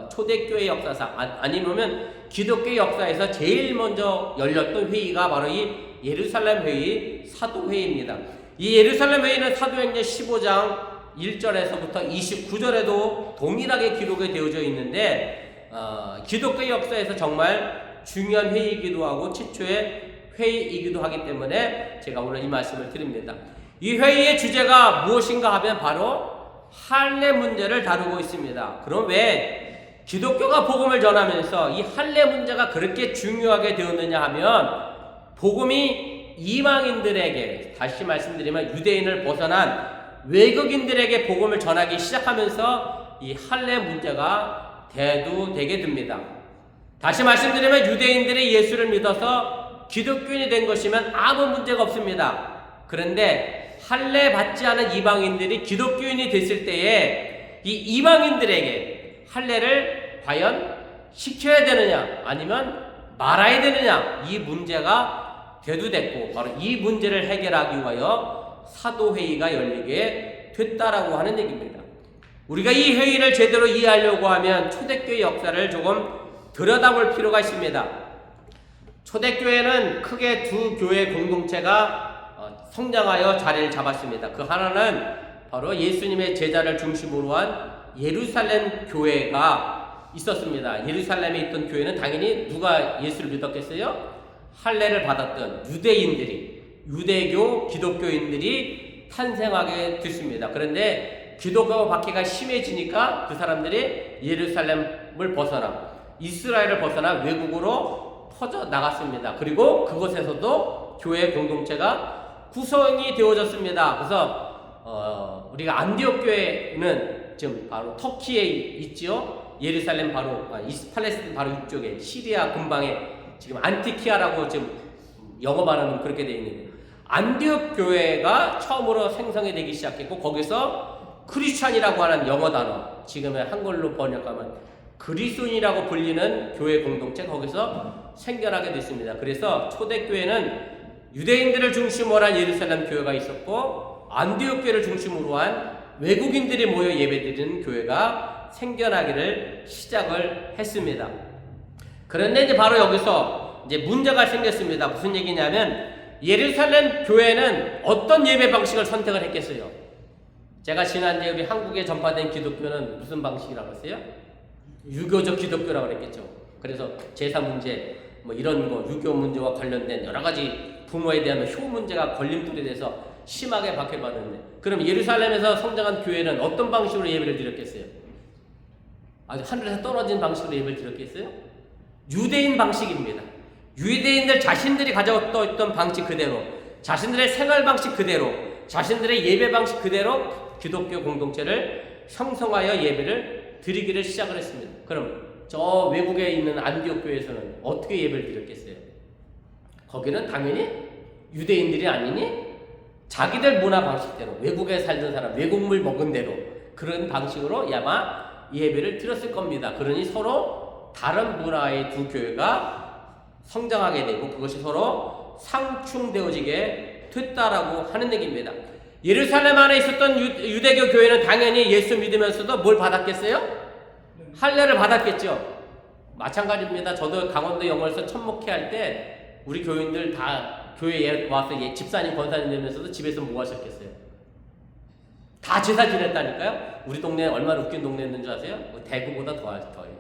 초대교회 역사상 아니면 기독교 역사에서 제일 먼저 열렸던 회의가 바로 이 예루살렘 회의, 사도회의입니다. 이 예루살렘 회의는 사도행전 15장 1절에서부터 29절에도 동일하게 기록이 되어져 있는데 기독교 역사에서 정말 중요한 회의이기도 하고 최초의 회의이기도 하기 때문에 제가 오늘 이 말씀을 드립니다. 이 회의의 주제가 무엇인가 하면 바로 할례 문제를 다루고 있습니다. 그럼 왜 기독교가 복음을 전하면서 이 할례 문제가 그렇게 중요하게 되었느냐 하면 복음이 이방인들에게, 다시 말씀드리면 유대인을 벗어난 외국인들에게 복음을 전하기 시작하면서 이 할례 문제가 대두되게 됩니다. 다시 말씀드리면 유대인들이 예수를 믿어서 기독교인이 된 것이면 아무 문제가 없습니다. 그런데 할례 받지 않은 이방인들이 기독교인이 됐을 때에 이 이방인들에게 할례를 과연 시켜야 되느냐 아니면 말아야 되느냐, 이 문제가 대두됐고 바로 이 문제를 해결하기 위하여 사도회의가 열리게 됐다라고 하는 얘기입니다. 우리가 이 회의를 제대로 이해하려고 하면 초대교회 역사를 조금 들여다볼 필요가 있습니다. 초대교회는 크게 두 교회 공동체가 성장하여 자리를 잡았습니다. 그 하나는 바로 예수님의 제자를 중심으로 한 예루살렘 교회가 있었습니다. 예루살렘에 있던 교회는 당연히 누가 예수를 믿었겠어요? 할례를 받았던 유대교 기독교인들이 탄생하게 됐습니다. 그런데 기독교 박해가 심해지니까 그 사람들이 예루살렘을 벗어나 이스라엘을 벗어나 외국으로 퍼져 나갔습니다. 그리고 그곳에서도 교회 공동체가 구성이 되어졌습니다. 그래서 우리가 안디옥 교회는 지금 바로 터키에 있지요. 예루살렘 바로 팔레스틴 바로 이쪽에 시리아 근방에 지금 안티키아라고 지금 영어 발음은 그렇게 되어 있는데 안디옥 교회가 처음으로 생성이 되기 시작했고 거기서 크리스찬이라고 하는 영어 단어, 지금의 한글로 번역하면 그리스도인이라고 불리는 교회 공동체 거기서 생겨나게 됐습니다. 그래서 초대교회는 유대인들을 중심으로 한 예루살렘 교회가 있었고 안디옥 교회를 중심으로 한 외국인들이 모여 예배드리는 교회가 생겨나기를 시작을 했습니다. 그런데 이제 바로 여기서 이제 문제가 생겼습니다. 무슨 얘기냐면 예루살렘 교회는 어떤 예배 방식을 선택을 했겠어요? 제가 지난주에 우리 한국에 전파된 기독교는 무슨 방식이라고 했어요? 유교적 기독교라고 그랬겠죠. 그래서 제사 문제 뭐 이런 거 유교 문제와 관련된 여러 가지 부모에 대한 효 문제가 걸림돌이 돼서 심하게 박해받는데, 그럼 예루살렘에서 성장한 교회는 어떤 방식으로 예배를 드렸겠어요? 아주 하늘에서 떨어진 방식으로 예배를 드렸겠어요? 유대인 방식입니다. 유대인들 자신들이 가져왔던 있던 방식 그대로, 자신들의 생활 방식 그대로, 자신들의 예배 방식 그대로 기독교 공동체를 형성하여 예배를 드리기를 시작을 했습니다. 그럼 저 외국에 있는 안디옥 교회에서는 어떻게 예배를 드렸겠어요? 거기는 당연히 유대인들이 아니니 자기들 문화 방식대로, 외국에 살던 사람, 외국물 먹은 대로 그런 방식으로 아마 예배를 드렸을 겁니다. 그러니 서로 다른 문화의 두 교회가 성장하게 되고 그것이 서로 상충되어지게 됐다라고 하는 얘기입니다. 예루살렘 안에 있었던 유대교 교회는 당연히 예수 믿으면서도 뭘 받았겠어요? 할례를 받았겠죠. 마찬가지입니다. 저도 강원도 영월서 천목회 할 때 우리 교인들 다 교회에 와서 집사님 권사님 되면서도 집에서 뭐 하셨겠어요? 다 제사 지냈다니까요. 우리 동네 얼마나 웃긴 동네였는 줄 아세요? 대구보다 더해요.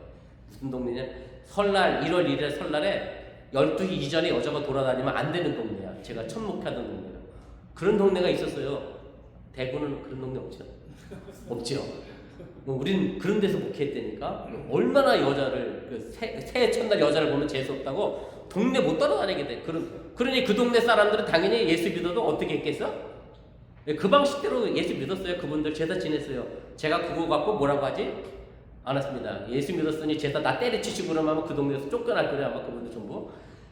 무슨 동네냐? 설날 1월 1일 설날에 12시 이전에 여자가 돌아다니면 안 되는 동네야. 제가 천목회하던 동네요. 그런 동네가 있었어요. 대구는 그런 동네 없죠? 없죠. 우린 그런 데서 목회했다니까. 얼마나 여자를 새해 첫날 여자를 보면 재수 없다고 동네 못 따라다니게 돼. 그러니 그 동네 사람들은 당연히 예수 믿어도 어떻게 했겠어? 그 방식대로 예수 믿었어요. 그분들 제사 지냈어요. 제가 그거 갖고 뭐라고 하지? 안 했습니다. 예수 믿었으니 제사 나 때려치시고 그러면 그 동네에서 쫓겨날 거예요. 아마 그분들 전부.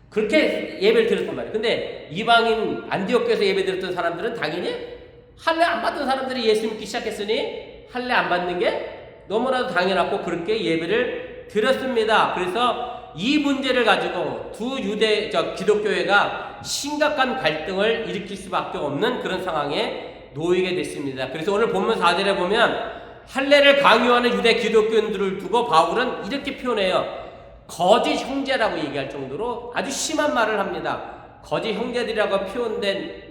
그렇게 예배를 드렸단 말이에요. 근데 이방인 안디옥교에서 예배 드렸던 사람들은 당연히 할례 안 받은 사람들이 예수 믿기 시작했으니 할례 안 받는 게 너무나도 당연하고 그렇게 예배를 드렸습니다. 그래서 이 문제를 가지고 두 기독교회가 심각한 갈등을 일으킬 수밖에 없는 그런 상황에 놓이게 됐습니다. 그래서 오늘 본문 4절에 보면 할례를 강요하는 유대 기독교인들을 두고 바울은 이렇게 표현해요. 거짓 형제라고 얘기할 정도로 아주 심한 말을 합니다. 거짓 형제들이라고 표현된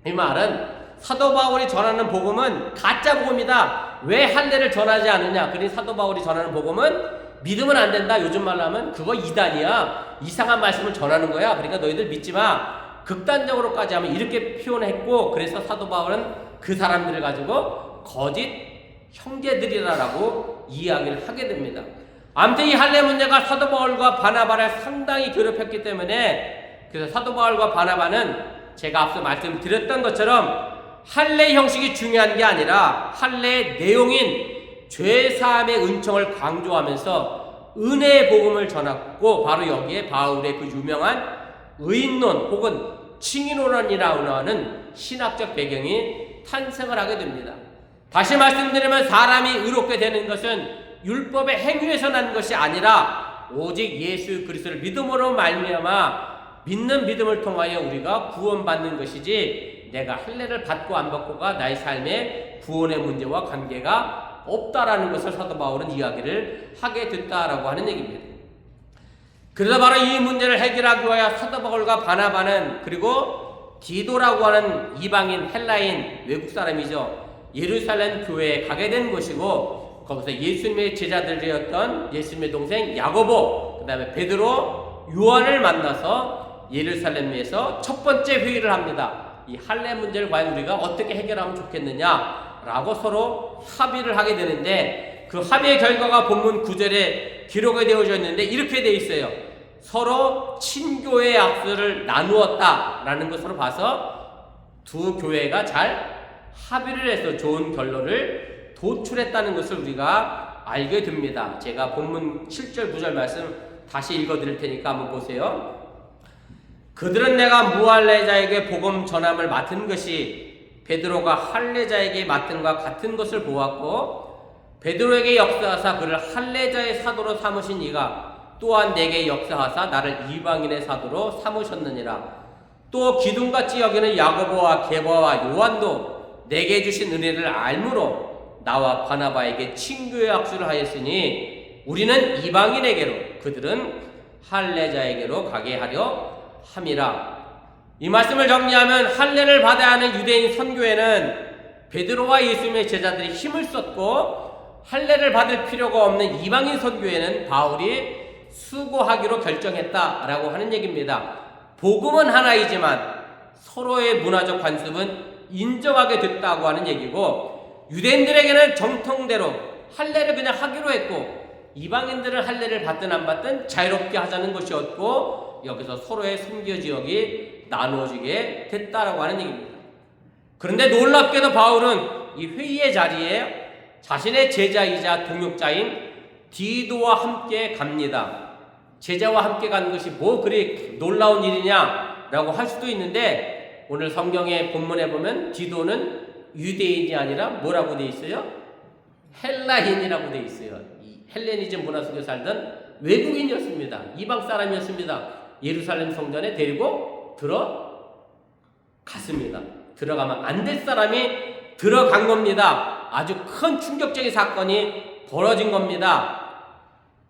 이 말은 사도 바울이 전하는 복음은 가짜 복음이다. 왜 할례를 전하지 않느냐? 그러니 사도 바울이 전하는 복음은 믿으면 안 된다. 요즘 말로 하면 그거 이단이야. 이상한 말씀을 전하는 거야. 그러니까 너희들 믿지 마. 극단적으로까지 하면 이렇게 표현했고, 그래서 사도 바울은 그 사람들을 가지고 거짓 형제들이라고 이야기를 하게 됩니다. 아무튼 이 할례 문제가 사도 바울과 바나바를 상당히 괴롭혔기 때문에, 그래서 사도 바울과 바나바는 제가 앞서 말씀드렸던 것처럼 할례 형식이 중요한 게 아니라 할례의 내용인 죄사함의 은총을 강조하면서 은혜의 복음을 전했고, 바로 여기에 바울의 그 유명한 의인론 혹은 칭의론이라고 하는 신학적 배경이 탄생을 하게 됩니다. 다시 말씀드리면 사람이 의롭게 되는 것은 율법의 행위에서 난 것이 아니라 오직 예수 그리스도를 믿음으로 말미암아 믿는 믿음을 통하여 우리가 구원받는 것이지, 내가 할례를 받고 안 받고가 나의 삶의 구원의 문제와 관계가 없다라는 것을 사도 바울은 이야기를 하게 됐다라고 하는 얘기입니다. 그래서 바로 이 문제를 해결하기 위하여 사도 바울과 바나바는, 그리고 디도라고 하는 이방인 헬라인 외국 사람이죠, 예루살렘 교회에 가게 된 것이고, 거기서 예수님의 제자들이었던 예수님의 동생 야고보, 그 다음에 베드로, 요한을 만나서 예루살렘에서 첫 번째 회의를 합니다. 이 할례 문제를 과연 우리가 어떻게 해결하면 좋겠느냐라고 서로 합의를 하게 되는데, 그 합의의 결과가 본문 9절에 기록이 되어져 있는데 이렇게 되어 있어요. 서로 친교의 약속을 나누었다라는 것으로 봐서 두 교회가 잘 합의를 해서 좋은 결론을 도출했다는 것을 우리가 알게 됩니다. 제가 본문 7절 9절 말씀 다시 읽어드릴 테니까 한번 보세요. 그들은 내가 무할례자에게 복음 전함을 맡은 것이 베드로가 할례자에게 맡은과 같은 것을 보았고, 베드로에게 역사하사 그를 할례자의 사도로 삼으신 이가 또한 내게 역사하사 나를 이방인의 사도로 삼으셨느니라. 또 기둥같이 여기는 야고보와 게바와 요한도 내게 주신 은혜를 알므로 나와 바나바에게 친교의 악수를 하였으니 우리는 이방인에게로 그들은 할례자에게로 가게 하려 함이라. 이 말씀을 정리하면 할례를 받아야 하는 유대인 선교회는 베드로와 예수님의 제자들이 힘을 썼고, 할례를 받을 필요가 없는 이방인 선교회는 바울이 수고하기로 결정했다라고 하는 얘기입니다. 복음은 하나이지만 서로의 문화적 관습은 인정하게 됐다고 하는 얘기고, 유대인들에게는 정통대로 할례를 그냥 하기로 했고, 이방인들은 할례를 받든 안 받든 자유롭게 하자는 것이었고, 여기서 서로의 선교 지역이 나누어지게 됐다라고 하는 얘기입니다. 그런데 놀랍게도 바울은 이 회의의 자리에 자신의 제자이자 동역자인 디도와 함께 갑니다. 제자와 함께 가는 것이 뭐 그리 놀라운 일이냐라고 할 수도 있는데, 오늘 성경의 본문에 보면 디도는 유대인이 아니라 뭐라고 돼 있어요? 헬라인이라고 돼 있어요. 이 헬레니즘 문화 속에 살던 외국인이었습니다. 이방 사람이었습니다. 예루살렘 성전에 데리고 들어갔습니다. 들어가면 안 될 사람이 들어간 겁니다. 아주 큰 충격적인 사건이 벌어진 겁니다.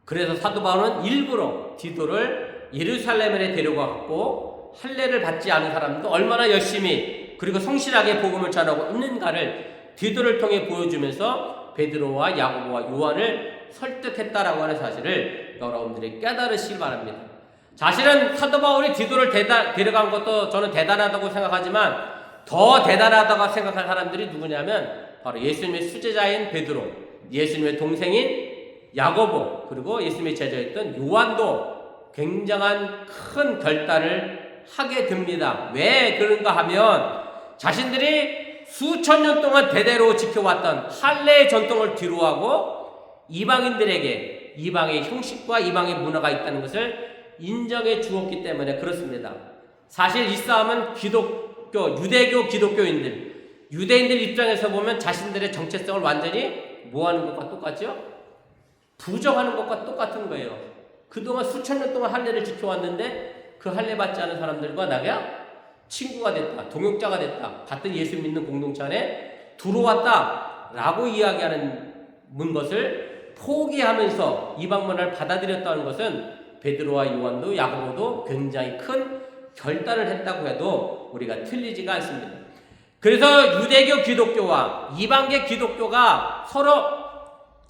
그래서 사도 바울은 일부러 디도를 예루살렘에 데려가고 할례를 받지 않은 사람도 얼마나 열심히 그리고 성실하게 복음을 전하고 있는가를 디도를 통해 보여주면서 베드로와 야고보와 요한을 설득했다라고 하는 사실을 여러분들이 깨달으시기 바랍니다. 사실은 사도 바울이 디도를 데려간 것도 저는 대단하다고 생각하지만 더 대단하다고 생각한 사람들이 누구냐면 바로 예수님의 수제자인 베드로, 예수님의 동생인 야고보, 그리고 예수님의 제자였던 요한도 굉장한 큰 결단을 하게 됩니다. 왜 그런가 하면 자신들이 수천 년 동안 대대로 지켜왔던 할례의 전통을 뒤로하고 이방인들에게 이방의 형식과 이방의 문화가 있다는 것을 인정해 주었기 때문에 그렇습니다. 사실 이 싸움은 유대교 유대인들 입장에서 보면 자신들의 정체성을 완전히 뭐하는 것과 똑같죠? 부정하는 것과 똑같은 거예요. 그동안 수천 년 동안 할례를 지켜왔는데 그 할례 받지 않은 사람들과 나가 친구가 됐다, 동역자가 됐다, 같은 예수 믿는 공동체 안에 들어왔다 라고 이야기하는 것을 포기하면서 이방 문화를 받아들였다는 것은 베드로와 요한도 야고보도 굉장히 큰 결단을 했다고 해도 우리가 틀리지가 않습니다. 그래서 유대교 기독교와 이방계 기독교가 서로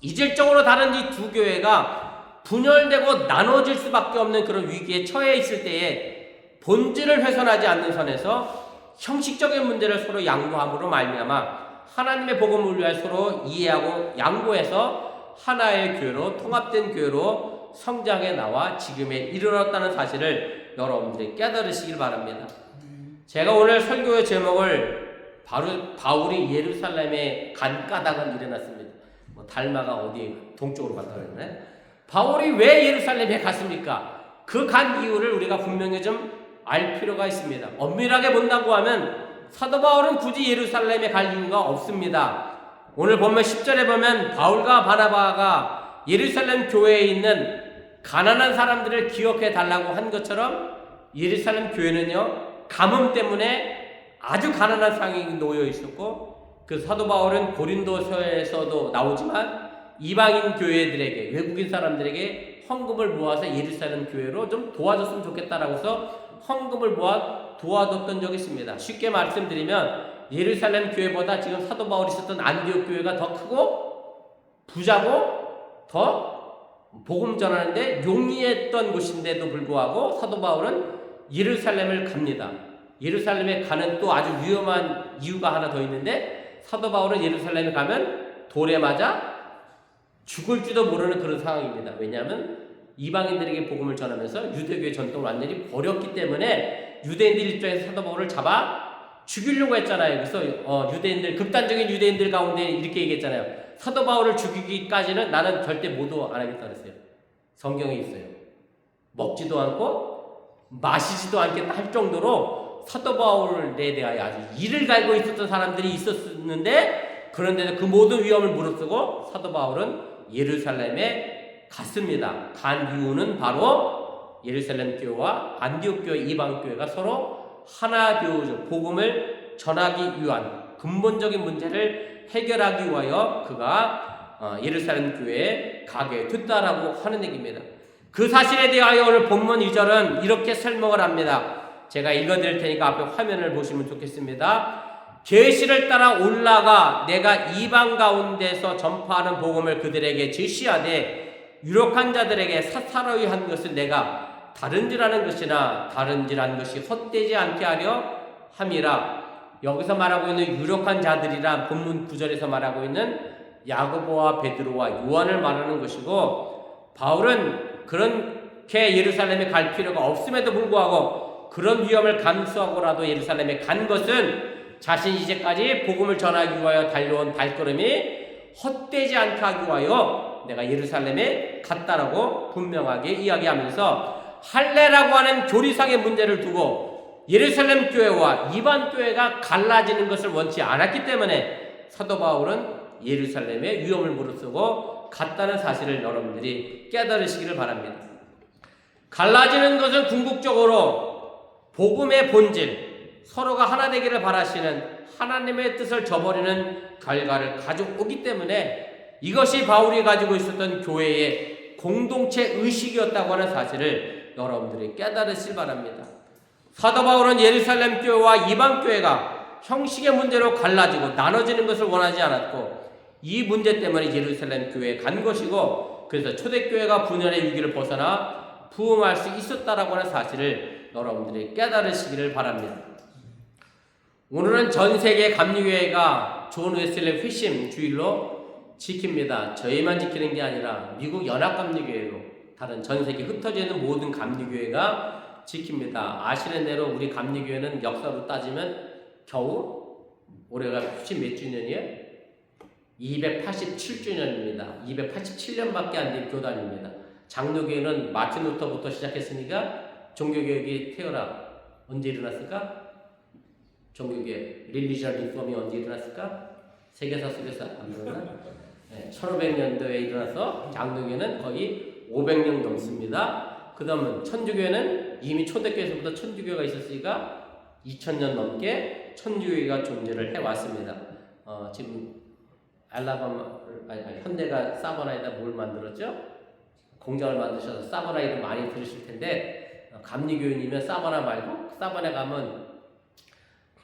이질적으로 다른 이 두 교회가 분열되고 나눠질 수밖에 없는 그런 위기에 처해 있을 때에 본질을 훼손하지 않는 선에서 형식적인 문제를 서로 양보함으로 말미암아 하나님의 복음을 위하여 서로 이해하고 양보해서 하나의 교회로 통합된 교회로 성장해 나와 지금에 이르렀다는 사실을 여러분들이 깨달으시길 바랍니다. 제가 오늘 설교의 제목을 바울이 예루살렘에 간 까닭은 이래놨습니다. 달마가 어디 동쪽으로 갔다 그랬네. 바울이 왜 예루살렘에 갔습니까? 그 간 이유를 우리가 분명히 좀 알 필요가 있습니다. 엄밀하게 본다고 하면 사도 바울은 굳이 예루살렘에 갈 이유가 없습니다. 오늘 보면 10절에 보면 바울과 바나바가 예루살렘 교회에 있는 가난한 사람들을 기억해 달라고 한 것처럼 예루살렘 교회는요, 가뭄 때문에 아주 가난한 상황에 놓여 있었고, 그 사도 바울은 고린도서에서도 나오지만 이방인 교회들에게, 외국인 사람들에게 헌금을 모아서 예루살렘 교회로 좀 도와줬으면 좋겠다라고 해서 헌금을 모아 도와줬던 적이 있습니다. 쉽게 말씀드리면 예루살렘 교회보다 지금 사도 바울이 있었던 안디옥 교회가 더 크고 부자고 더 복음 전하는데 용이했던 곳인데도 불구하고 사도 바울은 예루살렘을 갑니다. 예루살렘에 가는 또 아주 위험한 이유가 하나 더 있는데, 사도 바울은 예루살렘에 가면 돌에 맞아 죽을지도 모르는 그런 상황입니다. 왜냐하면 이방인들에게 복음을 전하면서 유대교의 전통을 완전히 버렸기 때문에 유대인들 입장에서 사도 바울을 잡아 죽이려고 했잖아요. 그래서 극단적인 유대인들 가운데 이렇게 얘기했잖아요. 사도 바울을 죽이기까지는 나는 절대 모두 안 하겠다 그랬어요. 성경에 있어요. 먹지도 않고 마시지도 않겠다 할 정도로 사도 바울에 대하여 아주 이를 갈고 있었던 사람들이 있었는데, 그런데도 그 모든 위험을 무릅쓰고 사도 바울은 예루살렘에 갔습니다. 간 이유는 바로 예루살렘 교회와 안디옥 교회, 이방 교회가 서로 하나 되어져 복음을 전하기 위한 근본적인 문제를 해결하기 위하여 그가 예루살렘 교회에 가게 됐다라고 하는 얘기입니다. 그 사실에 대하여 오늘 본문 2절은 이렇게 설명을 합니다. 제가 읽어드릴 테니까 앞에 화면을 보시면 좋겠습니다. 계시를 따라 올라가 내가 이방 가운데서 전파하는 복음을 그들에게 제시하되 유력한 자들에게 사사로이 한 것을 내가 다른지라는 것이나 다른지라는 것이 헛되지 않게 하려 함이라. 여기서 말하고 있는 유력한 자들이란 본문 9절에서 말하고 있는 야고보와 베드로와 요한을 말하는 것이고, 바울은 그렇게 예루살렘에 갈 필요가 없음에도 불구하고 그런 위험을 감수하고라도 예루살렘에 간 것은 자신이 이제까지 복음을 전하기 위하여 달려온 발걸음이 헛되지 않게 하기 위하여 내가 예루살렘에 갔다라고 분명하게 이야기하면서 할례라고 하는 교리상의 문제를 두고 예루살렘 교회와 이방 교회가 갈라지는 것을 원치 않았기 때문에 사도 바울은 예루살렘에 위험을 무릅쓰고 갔다는 사실을 여러분들이 깨달으시기를 바랍니다. 갈라지는 것은 궁극적으로 복음의 본질, 서로가 하나 되기를 바라시는 하나님의 뜻을 저버리는 결과를 가져오기 때문에 이것이 바울이 가지고 있었던 교회의 공동체 의식이었다고 하는 사실을 여러분들이 깨달으시기 바랍니다. 사도 바울은 예루살렘 교회와 이방 교회가 형식의 문제로 갈라지고 나눠지는 것을 원하지 않았고 이 문제 때문에 예루살렘 교회에 간 것이고 그래서 초대교회가 분열의 위기를 벗어나 부흥할 수 있었다라고 하는 사실을 여러분들이 깨달으시기를 바랍니다. 오늘은 전 세계 감리교회가 존 웨슬리 회심 주일로 지킵니다. 저희만 지키는 게 아니라 미국 연합감리교회로 다른 전 세계 흩어져 있는 모든 감리교회가 지킵니다. 아시는 대로 우리 감리교회는 역사로 따지면 겨우 올해가 혹시 몇 주년이에요? 287주년입니다. 287년밖에 안 된 교단입니다. 장로교회는 마틴 루터부터 시작했으니까 종교개혁이 태어나 언제 일어났을까? 종교개혁, 릴리전 리폼이 언제 일어났을까? 세계사 속에서 안 일어나? 네, 1500년도에 일어나서 장로교회는 거의 500년 넘습니다. 그 다음은 천주교회는 이미 초대교회에서부터 천주교회가 있었으니까 2000년 넘게 천주교회가 존재를 해왔습니다. 지금 현대가 사바나에다 뭘 만들었죠? 공장을 만드셔서 사바나이를 많이 들으실 텐데 감리교인이면 사바나 말고 사바나 가면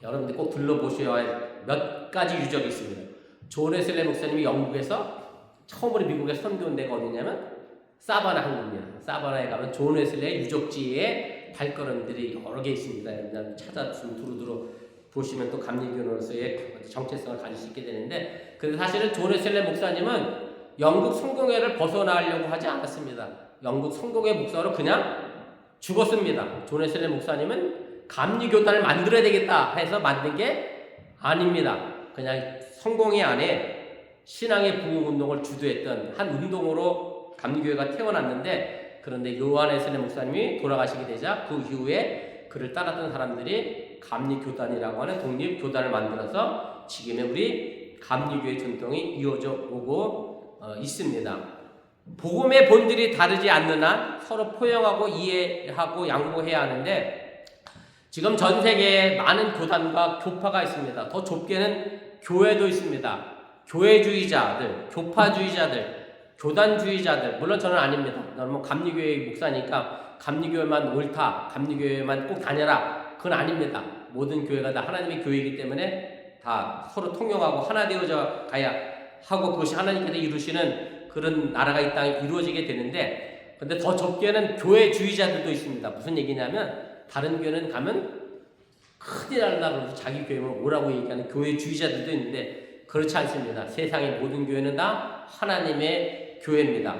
여러분들 꼭 들러보셔야 할 몇 가지 유적이 있습니다. 존 웨슬리 목사님이 영국에서 처음으로 미국에 선교한 데가 어디냐면 사바나 항구입니다. 사바나에 가면 존 웨슬리의 유적지의 발걸음들이 여러 개 있습니다. 여러분 찾아서 두루두루 보시면 또 감리교로서의 정체성을 가질 수 있게 되는데, 근데 사실은 존 웨슬리 목사님은 영국 성공회를 벗어나려고 하지 않았습니다. 영국 성공회 목사로 그냥 죽었습니다. 존 웨슬리 목사님은 감리교단을 만들어야 되겠다 해서 만든 게 아닙니다. 그냥 성공회 안에 신앙의 부흥운동을 주도했던 한 운동으로 감리교회가 태어났는데, 그런데 요한 웨슬리 목사님이 돌아가시게 되자 그 이후에 그를 따랐던 사람들이 감리교단이라고 하는 독립교단을 만들어서 지금의 우리 감리교회 전통이 이어져 오고 있습니다. 복음의 본질이 다르지 않는 한 서로 포용하고 이해하고 양보해야 하는데, 지금 전 세계에 많은 교단과 교파가 있습니다. 더 좁게는 교회도 있습니다. 교회주의자들, 교파주의자들, 교단주의자들, 물론 저는 아닙니다. 저는 뭐 감리교회 목사니까 감리교회만 옳다, 감리교회만 꼭 다녀라, 그건 아닙니다. 모든 교회가 다 하나님의 교회이기 때문에 다 서로 통용하고 하나 되어져 가야 하고, 그것이 하나님께서 이루시는 그런 나라가 이 땅에 이루어지게 되는데, 근데 더 좁게는 교회주의자들도 있습니다. 무슨 얘기냐면 다른 교회는 가면 큰일 날라 그러면서 자기 교회만 오라고 얘기하는 교회주의자들도 있는데, 그렇지 않습니다. 세상의 모든 교회는 다 하나님의 교회입니다.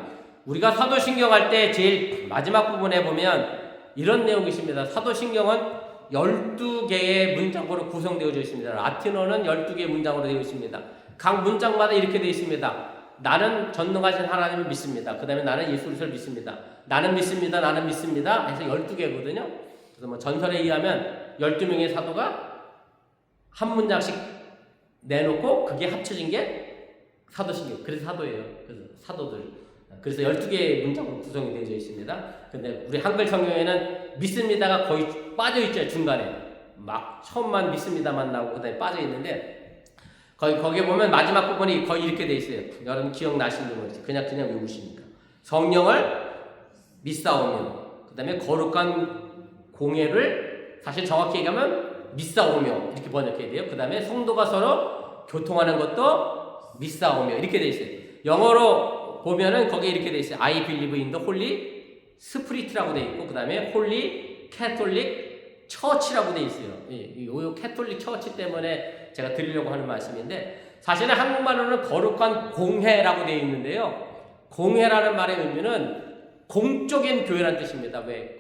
우리가 사도신경 할 때 제일 마지막 부분에 보면 이런 내용이 있습니다. 사도신경은 12개의 문장으로 구성되어져 있습니다. 라틴어는 12개의 문장으로 되어 있습니다. 각 문장마다 이렇게 되어 있습니다. 나는 전능하신 하나님을 믿습니다. 그 다음에 나는 예수 그리스도를 믿습니다. 나는 믿습니다. 나는 믿습니다. 해서 12개거든요. 그래서 뭐 전설에 의하면 12명의 사도가 한 문장씩 내놓고 그게 합쳐진 게 사도신경. 그래서 사도예요. 그래서 사도들. 그래서 12개의 문장으로 구성이 되어 있습니다. 근데 우리 한글 성경에는 믿습니다가 거의 빠져 있죠. 중간에. 막 처음만 믿습니다만 나오고 그다음에 빠져 있는데, 거기에 보면 마지막 부분이 거의 이렇게 되어 있어요. 여러분 기억나시는 거지. 그냥 외우시니까. 성령을 믿사오며, 그다음에 거룩한 공예를 사실 정확히 얘기하면 믿사오며 이렇게 번역해야 돼요. 그 다음에 성도가 서로 교통하는 것도 믿사오며 이렇게 돼 있어요. 영어로 보면은 거기에 이렇게 돼 있어요. I believe in the Holy Spirit라고 돼 있고, 그 다음에 Holy Catholic Church라고 돼 있어요. 이 캐톨릭 처치 때문에 제가 드리려고 하는 말씀인데, 사실은 한국말로는 거룩한 공회라고 되어 있는데요. 공회라는 말의 의미는 공적인 교회라는 뜻입니다. 왜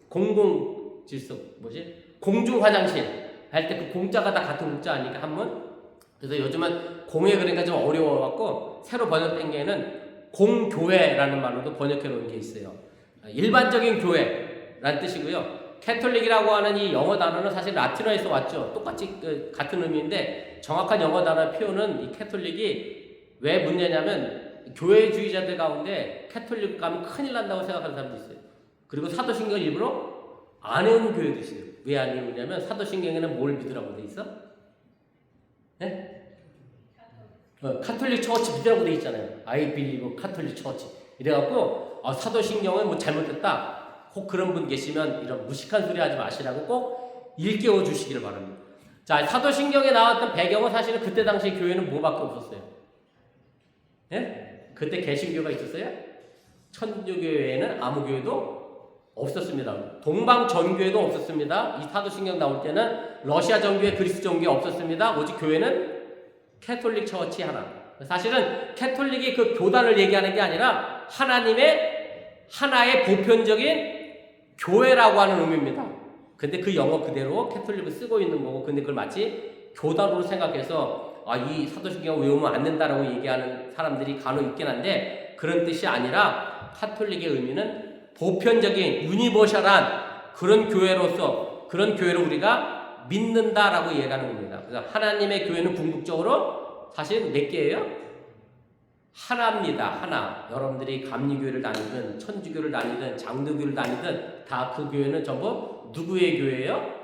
공공 질서 공중 화장실 할 때 그 공자가 다 같은 공자 아니까 한문. 그래서 요즘은 공회 그러니까 좀 어려워갖고 새로 번역된 게는 공교회라는 말로도 번역해 놓은 게 있어요. 일반적인 교회라는 뜻이고요. 캐톨릭이라고 하는 이 영어 단어는 사실 라틴어에서 왔죠. 똑같이 같은 의미인데 정확한 영어 단어 표현은 이 캐톨릭이 왜 문제냐면 교회주의자들 가운데 캐톨릭 가면 큰일 난다고 생각하는 사람도 있어요. 그리고 사도신경을 일부러 안 외우는 교회도 있어요. 왜 안 외우냐면 사도신경에는 뭘 믿으라고 돼 있어? 네? 카톨릭 처치 믿으라고 돼 있잖아요. I believe 카톨릭 처치. 이래갖고 사도신경은 뭐 잘못됐다. 혹 그런 분 계시면 이런 무식한 소리 하지 마시라고 꼭 일깨워 주시기를 바랍니다. 자, 사도신경에 나왔던 배경은 사실은 그때 당시 교회는 뭐밖에 없었어요? 예? 그때 개신교가 있었어요? 천주교회에는 아무 교회도 없었습니다. 동방 전교회도 없었습니다. 이 사도신경 나올 때는 러시아 전교회, 그리스 전교회 없었습니다. 오직 교회는 캐톨릭 처치 하나. 사실은 캐톨릭이 그 교단을 얘기하는 게 아니라 하나님의 하나의 보편적인 교회라고 하는 의미입니다. 근데 그 영어 그대로 캐톨릭을 쓰고 있는 거고, 근데 그걸 마치 교단으로 생각해서 이 사도신경 외우면 안 된다라고 얘기하는 사람들이 간혹 있긴 한데 그런 뜻이 아니라 카톨릭의 의미는 보편적인 유니버셜한 그런 교회로서 그런 교회를 우리가 믿는다라고 얘기하는 겁니다. 그래서 하나님의 교회는 궁극적으로 사실 몇 개예요? 하나입니다. 하나. 여러분들이 감리교회를 다니든 천주교를 다니든 장로교를 다니든 다 그 교회는 전부 누구의 교회예요?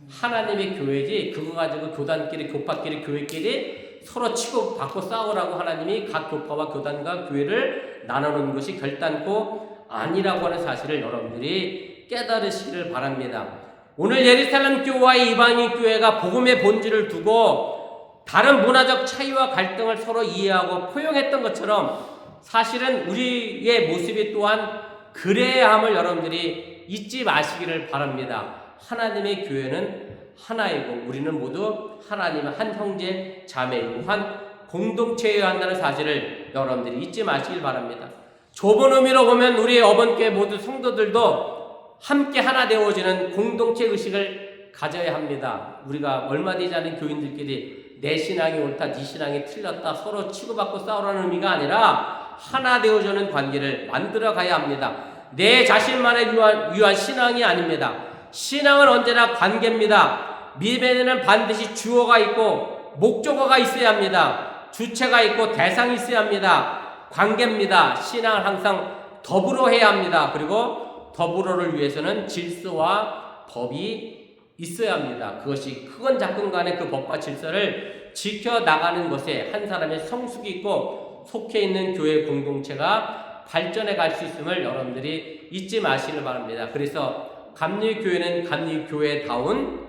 하나님의 교회지. 그거 가지고 교단끼리, 교파끼리, 교회끼리 서로 치고받고 싸우라고 하나님이 각 교파와 교단과 교회를 나눠놓은 것이 결단코 아니라고 하는 사실을 여러분들이 깨달으시기를 바랍니다. 오늘 예루살렘 교회와 이방인 교회가 복음의 본질을 두고 다른 문화적 차이와 갈등을 서로 이해하고 포용했던 것처럼 사실은 우리의 모습이 또한 그래야 함을 여러분들이 잊지 마시기를 바랍니다. 하나님의 교회는 하나이고 우리는 모두 하나님의 한 형제 자매이고 한 공동체여야 한다는 사실을 여러분들이 잊지 마시길 바랍니다. 좁은 의미로 보면 우리 어번교회 모두 성도들도 함께 하나 되어지는 공동체 의식을 가져야 합니다. 우리가 얼마 되지 않은 교인들끼리 내 신앙이 옳다, 네 신앙이 틀렸다 서로 치고받고 싸우라는 의미가 아니라 하나 되어주는 관계를 만들어 가야 합니다. 내 자신만을 위한 신앙이 아닙니다. 신앙은 언제나 관계입니다. 믿음에는 반드시 주어가 있고 목적어가 있어야 합니다. 주체가 있고 대상이 있어야 합니다. 관계입니다. 신앙을 항상 더불어 해야 합니다. 그리고 더불어를 위해서는 질서와 법이 있어야 합니다. 그것이 크건 작건 간에 그 법과 질서를 지켜나가는 것에 한 사람의 성숙이 있고 속해 있는 교회 공동체가 발전해 갈 수 있음을 여러분들이 잊지 마시길 바랍니다. 그래서 감리교회는 감리교회다운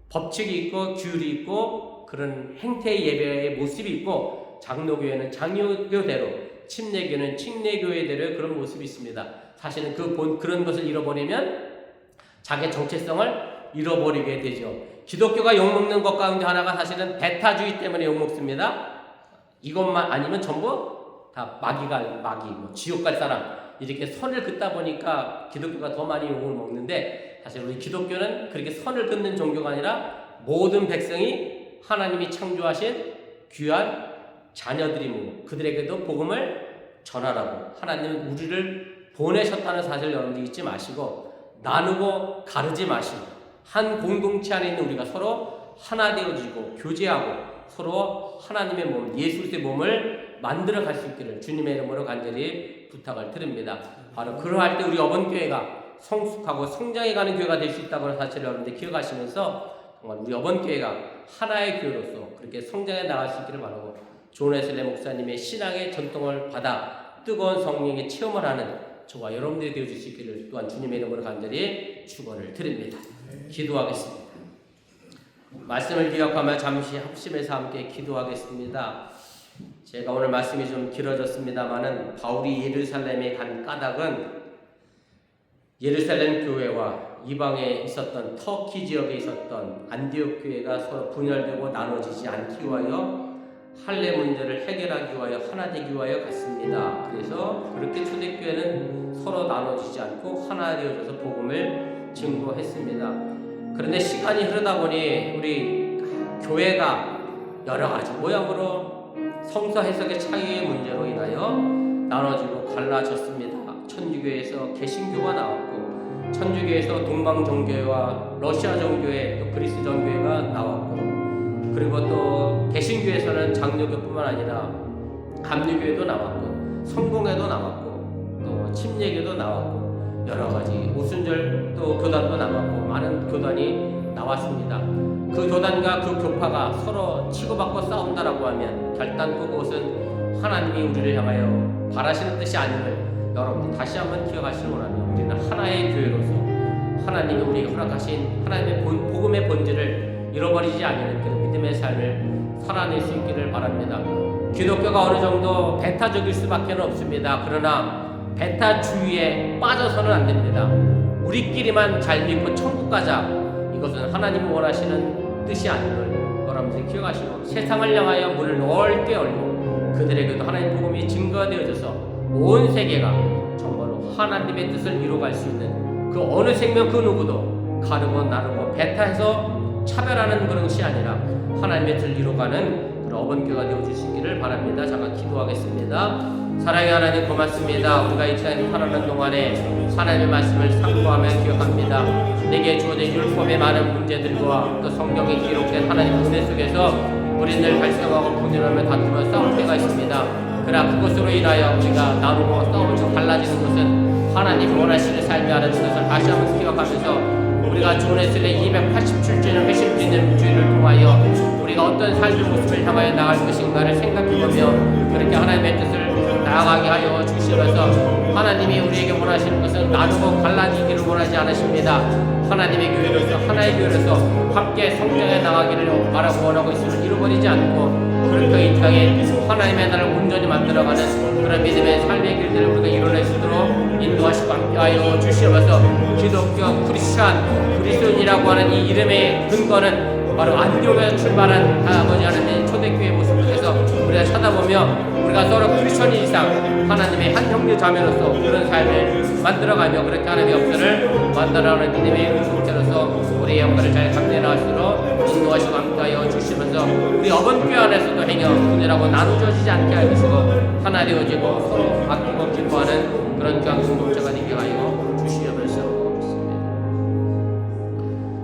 법칙이 있고 규율이 있고 그런 행태의 예배의 모습이 있고 장로교회는 장로교대로 침례교회는 침례교회대로의 그런 모습이 있습니다. 사실은 그런 것을 잃어버리면 자기의 정체성을 잃어버리게 되죠. 기독교가 욕먹는 것 가운데 하나가 사실은 배타주의 때문에 욕먹습니다. 이것만 아니면 전부 다 마귀, 지옥 갈 사람 이렇게 선을 긋다 보니까 기독교가 더 많이 욕을 먹는데 사실 우리 기독교는 그렇게 선을 긋는 종교가 아니라 모든 백성이 하나님이 창조하신 귀한 자녀들이고 그들에게도 복음을 전하라고 하나님은 우리를 보내셨다는 사실을 여러분들이 잊지 마시고 나누고 가르지 마시고 한 공동체 안에 있는 우리가 서로 하나 되어지고 교제하고 서로 하나님의 몸, 예수 그리스도의 몸을 만들어 갈 수 있기를 주님의 이름으로 간절히 부탁을 드립니다. 바로 그러할 때 우리 어번교회가 성숙하고 성장해가는 교회가 될 수 있다고 하는 사실을 여러분들 기억하시면서 정말 우리 어번교회가 하나의 교회로서 그렇게 성장해 나갈 수 있기를 바라고 존 웨슬리 목사님의 신앙의 전통을 받아 뜨거운 성령의 체험을 하는 저와 여러분들이 되어줄 수 있기를 또한 주님의 이름으로 간절히 축원을 드립니다. 기도하겠습니다. 말씀을 기억하며 잠시 합심해서 함께 기도하겠습니다. 제가 오늘 말씀이 좀 길어졌습니다만은 바울이 예루살렘에 간 까닭은 예루살렘 교회와 이방에 있었던 터키 지역에 있었던 안디옥 교회가 서로 분열되고 나눠지지 않기 위하여 할례 문제를 해결하기 위하여 하나 되기 위하여 갔습니다. 그래서 그렇게 초대교회는 서로 나눠지지 않고 하나 되어져서 복음을 증거했습니다. 그런데 시간이 흐르다 보니 우리 교회가 여러 가지 모양으로 성서 해석의 차이의 문제로 인하여 나눠지고 갈라졌습니다. 천주교에서 개신교가 나왔고 천주교에서 동방 정교회와 러시아 정교회 또 그리스 정교회가 나왔고, 그리고 또 개신교에서는 장로교뿐만 아니라 감리교회도 나왔고, 성공회도 나왔고, 또 침례교도 나왔고, 여러 가지 오순절 또 교단도 나왔고, 많은 교단이 나왔습니다. 그 교단과 그 교파가 서로 치고받고 싸운다라고 하면 결단코 그것은 하나님이 우리를 향하여 바라시는 뜻이 아님을 여러분들 다시 한번 기억하시기 원하며, 우리는 하나의 교회로서 하나님이 우리에게 허락하신 하나님의 복음의 본질을 잃어버리지 않는 그런 믿음의 삶을 살아낼 수 있기를 바랍니다. 기독교가 어느 정도 배타적일 수밖에 없습니다. 그러나 배타주의에 빠져서는 안 됩니다. 우리끼리만 잘 믿고 천국 가자, 이것은 하나님이 원하시는 뜻이 아님을 여러분들이 기억하시고, 세상을 향하여 문을 넓게 열고 그들에게도 하나님 복음이 증거되어져서 온 세계가 정말로 하나님의 뜻을 이루어갈 수 있는 그 어느 생명 그 누구도 가르고 나르고 배타해서 차별하는 그런 것이 아니라 하나님의 뜻을 이루어가는 그런 어번교가 되어주시기를 바랍니다. 잠깐 기도하겠습니다. 사랑의 하나님 고맙습니다. 우리가 이 시간에 살아가는 동안에 하나님의 말씀을 상고하며 기억합니다. 내게 주어진 율법의 많은 문제들과 또 성경에 기록된 하나님의 은혜 속에서 우리는 달성하고 분열하며 다투며 싸울 때가 있습니다. 그러나 그것으로 인하여 우리가 나누고 싸우고 갈라지는 것은 하나님 원하시는 삶이 아닌 것을 다시 한번 기억하면서, 우리가 주원의슬의 287주년 회심주년 주일을 통하여 우리가 어떤 삶의 모습을 향하여 나갈 것인가를 생각해보며 그렇게 하나님의 뜻을 나아가게 하여 주시면서, 하나님이 우리에게 원하시는 것은 나누고 갈라지기를 원하지 않으십니다. 하나님의 교회로서 하나의 교회로서 함께 성장해 나가기를 바라고 원하고 있음을 잃어버리지 않고, 그렇게 이 땅에 하나님의 나라를 온전히 만들어가는 그런 믿음의 삶의 길들을 우리가 이뤄낼 수 있도록 인도하시고 함께하여 주시면서, 기독교 크리스찬 그리스도인이라고 하는 이 이름의 근거는 바로 안디옥에서 출발한 아버지 하나님의 초대교회 모습 속에서 우리가 찾아보며, 우리가 서로 크리스천인 이상 하나님의 한 형제 자매로서 그런 삶을 만들어가며 그렇게 하나님의 역사를 만들어가는 믿음의 공동체로서 우리의 역할을 잘 감내하시도록 인도하시고 함께하여 주시면서, 우리 어번교회 안에서도 행여 분열하고 나누어지지 않게 하시고 하나 되어지고 서로 아끼고 기뻐하는 그런 교회 공동체가 되게 하여 주시옵소서.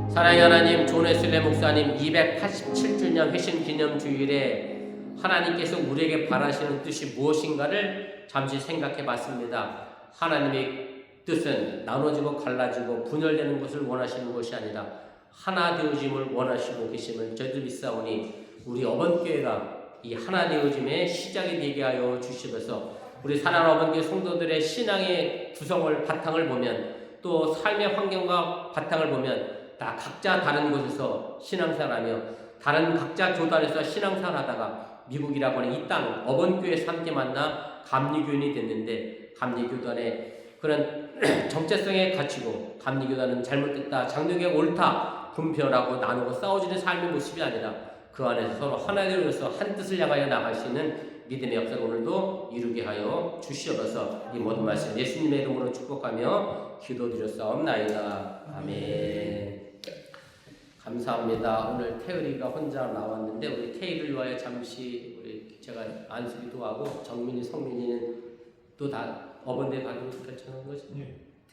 사랑의 하나님, 존웨슬레 목사님 287주년 회심 기념 주일에 하나님께서 우리에게 바라시는 뜻이 무엇인가를 잠시 생각해 봤습니다. 하나님의 뜻은 나눠지고 갈라지고 분열되는 것을 원하시는 것이 아니라 하나 되어짐을 원하시고 계심을 저희도 믿사오니, 우리 어번교회가 이 하나 되어짐의 시작이 되게 하여 주시면서, 우리 사랑하는 어번교회 성도들의 신앙의 구성을 바탕을 보면, 또 삶의 환경과 바탕을 보면 다 각자 다른 곳에서 신앙생활하며 다른 각자 교단에서 신앙생활하다가 미국이라고 하는 이 땅 어번교회에서 함께 만나 감리교인이 됐는데, 감리교단의 그런 정체성에 갇히고 감리교단은 잘못됐다, 장로교가 옳다, 분별하고 나누고 싸워지는 삶의 모습이 아니라 그 안에서 서로 하나되어서 한 뜻을 향하여 나갈 수 있는 믿음의 역사를 오늘도 이루게 하여 주시옵소서. 이 모든 말씀 예수님의 이름으로 축복하며 기도드렸사옵나이다. 아멘. 감사합니다. 오늘 태율이가 혼자 나왔는데, 우리 태율을 위하여 잠시 제가 안수기도 하고, 정민이, 성민이는 또 다 어번대 가기로 결정한 거죠.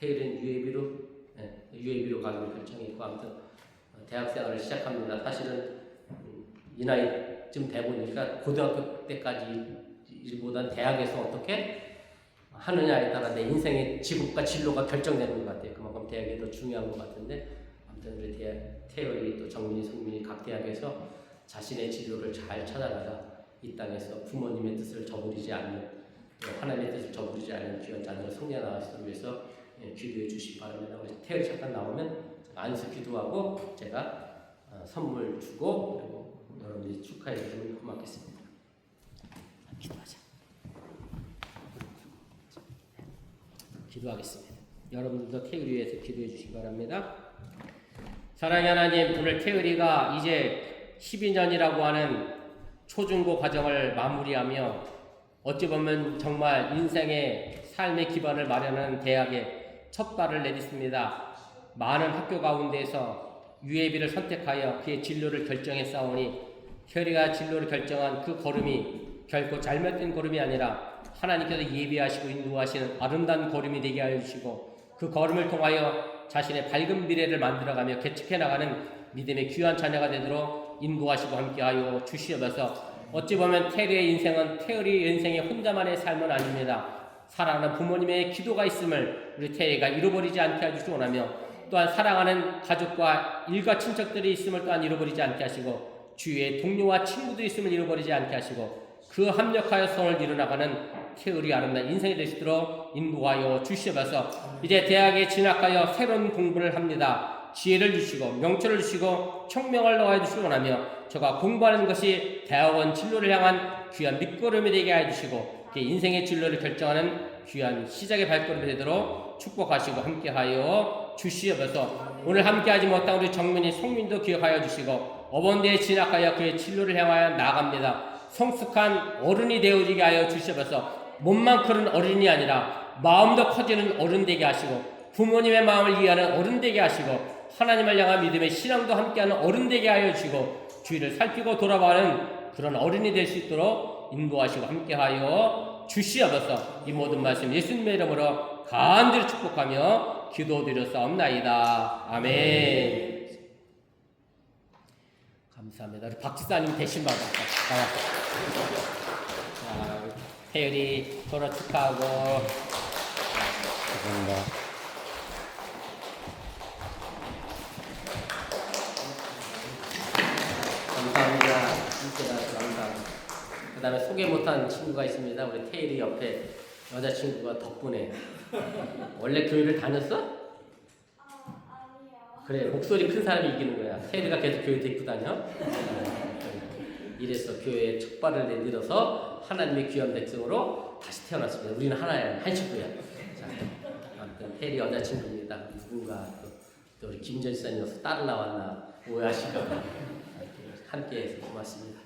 태율은 UAB로 가기로 결정했고, 아무튼 대학생활을 시작합니다. 사실은 이 나이쯤 돼 보니까 고등학교 때까지 일보단 대학에서 어떻게 하느냐에 따라 내 인생의 직업과 진로가 결정되는 것 같아요. 그만큼 대학이 더 중요한 것 같은데, 아무튼 우리 태율이 또 정민이, 성민이 각 대학에서 자신의 진로를 잘 찾아가다 이 땅에서 부모님의 뜻을 저버리지 않는, 하나님의 뜻을 저버리지 않는 귀한 자녀로 성장해 나가시기 위해서 기도해 주시기 바랍니다. 우리 태율이 잠깐 나오면 안수 기도하고 제가 선물 주고, 그리고 여러분들이 축하해 주시면 고맙겠습니다. 기도하자. 기도하겠습니다. 여러분들도 태율이 위해서 기도해 주시기 바랍니다. 사랑의 하나님, 오늘 태율이가 이제 12년이라고 하는 초중고 과정을 마무리하며 어찌 보면 정말 인생의 삶의 기반을 마련하는 대학에 첫 발을 내딛습니다. 많은 학교 가운데에서 UAB를 선택하여 그의 진로를 결정했사오니, 태율이가 진로를 결정한 그 걸음이 결코 잘못된 걸음이 아니라 하나님께서 예비하시고 인도하시는 아름다운 걸음이 되게 하여 주시고, 그 걸음을 통하여 자신의 밝은 미래를 만들어가며 개척해 나가는 믿음의 귀한 자녀가 되도록 인도하시고 함께하여 주시옵소서. 어찌 보면 테리의 인생은 테리 인생의 혼자만의 삶은 아닙니다. 사랑하는 부모님의 기도가 있음을 우리 테리가 잃어버리지 않게 해주시기 원하며, 또한 사랑하는 가족과 일가 친척들이 있음을 또한 잃어버리지 않게 하시고, 주위의 동료와 친구들이 있음을 잃어버리지 않게 하시고, 그 합력하여 선을 이뤄나가는 테리 아름다운 인생이 되시도록 인도하여 주시옵소서. 이제 대학에 진학하여 새로운 공부를 합니다. 지혜를 주시고 명철을 주시고 총명을 넣어 주시기 원하며, 저가 공부하는 것이 대학원 진로를 향한 귀한 밑거름이 되게 해 주시고, 그 인생의 진로를 결정하는 귀한 시작의 발걸음이 되도록 축복하시고 함께하여 주시옵소서. 오늘 함께하지 못한 우리 정민이 송민도 기억하여 주시고, 어번대에 진학하여 그의 진로를 향하여 나아갑니다. 성숙한 어른이 되어지게 하여 주시옵소서. 몸만 크는 어른이 아니라 마음도 커지는 어른 되게 하시고, 부모님의 마음을 이해하는 어른 되게 하시고, 하나님을 향한 믿음의 신앙도 함께하는 어른 되게 하여 주시고, 주위를 살피고 돌아보는 그런 어른이 될 수 있도록 인도하시고 함께하여 주시옵소서. 이 모든 말씀 예수님의 이름으로 간절히 축복하며 기도드렸사옵나이다. 아멘. 감사합니다. 우리 박지사님 대신 받았다. 자, 태율이 졸업 축하하고. 감사합니다. 감사합니다. 감사합니다. 그 다음에 소개 못한 친구가 있습니다. 우리 테일이 옆에 여자친구가 덕분에. 원래 교회를 다녔어? 아니요. 그래, 목소리 큰 사람이 이기는 거야. 테일이가 계속 교회 데리고 다녀. 이래서 교회에 첫 발을 내밀어서 하나님의 귀한 백성으로 다시 태어났습니다. 우리는 하나야, 한 식구야. 자, 아무튼 테일이 여자친구입니다. 누군가 또 우리 김전사님께서 딸을 낳았나 오해하실까봐. 함께해서 고맙습니다.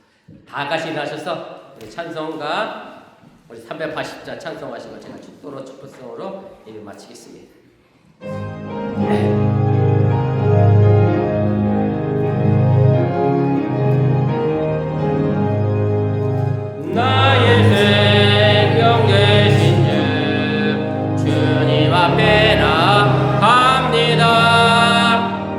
다 같이 일어나셔서 우리 찬송가 우리 380자 찬송하시고 제가 축도로 축복성으로 예배 마치겠습니다. 나의 생명 되신 주 주님 앞에 나갑니다.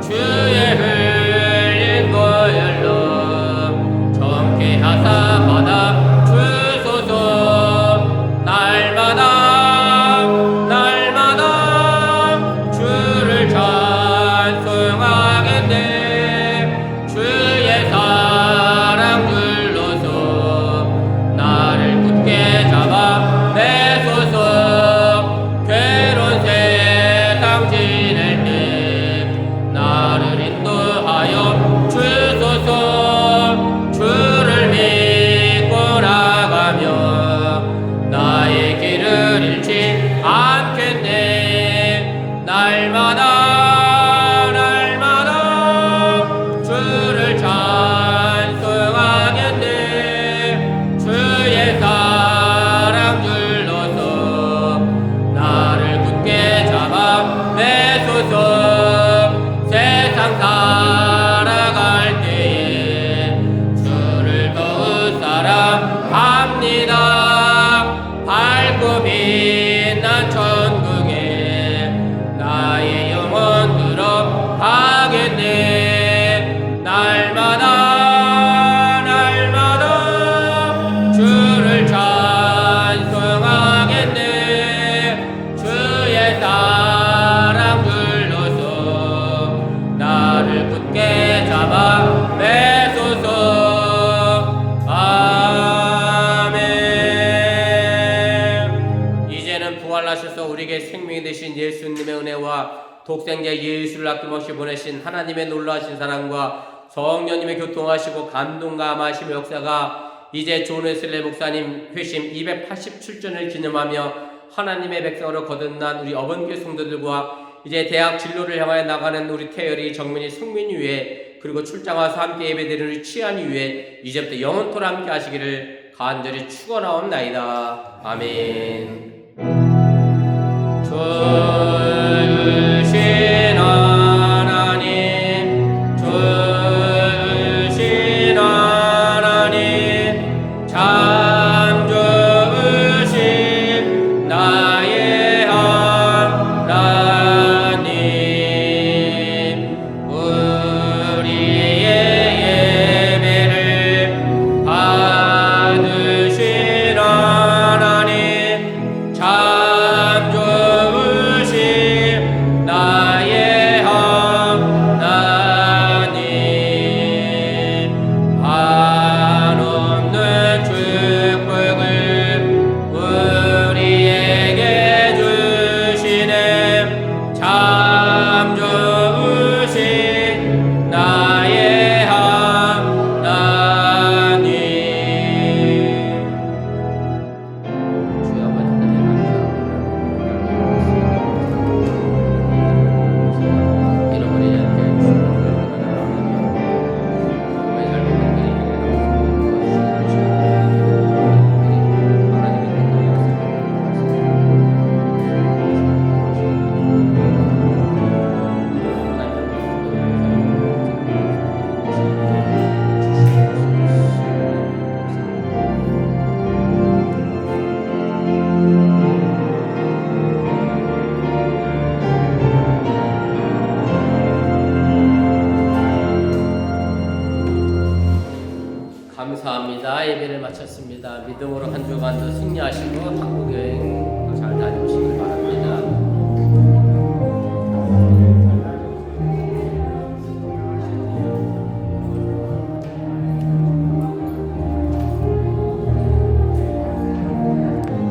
주의 흘린 보혈로 정케 하사 받아 주소서. 날마다 주를 찬송하겠네. 주의 사랑 불러서 나를 굳게 잡아 내소서. 괴로운 세상 지낼 때 나를 인도하여 주소서. 주를 믿고 나가며 나의 길을 잃지 않겠네. 날마다 주를 찬송하겠네. 주의 사랑 줄로서 나를 굳게 잡아 내소서. 세상 살아갈 때에 주를 더욱 사랑합니다. 밝고 빛난 천국에 나의 영혼 들어가겠네. 날마다 주를 찬송하겠네. 주의 사랑 불러서 나를 굳게 잡아 매소서. 아멘. 이제는 부활하셔서 우리에게 생명이 되신 예수님의 은혜와 독생자 예수를 아낌없이 보내신 하나님의 놀라우신 사랑과 성령님의 교통하시고 감동과 암하심의 역사가 이제 존 웨슬레 목사님 회심 287주년을 기념하며 하나님의 백성으로 거듭난 우리 어번교회 성도들과 이제 대학 진로를 향하여 나가는 우리 태열이, 정민이, 성민이 위해, 그리고 출장와서 함께 예배드리는 우리 취한이 위해 이제부터 영원토록 함께 하시기를 간절히 축원하옵나이다. 아멘. 주신 하나님, 주신 하나님, 참 좋으신 나의 하나님, 마쳤습니다. 믿음으로 한 주간도 승리하시고 한국 여행도 잘 다녀오시길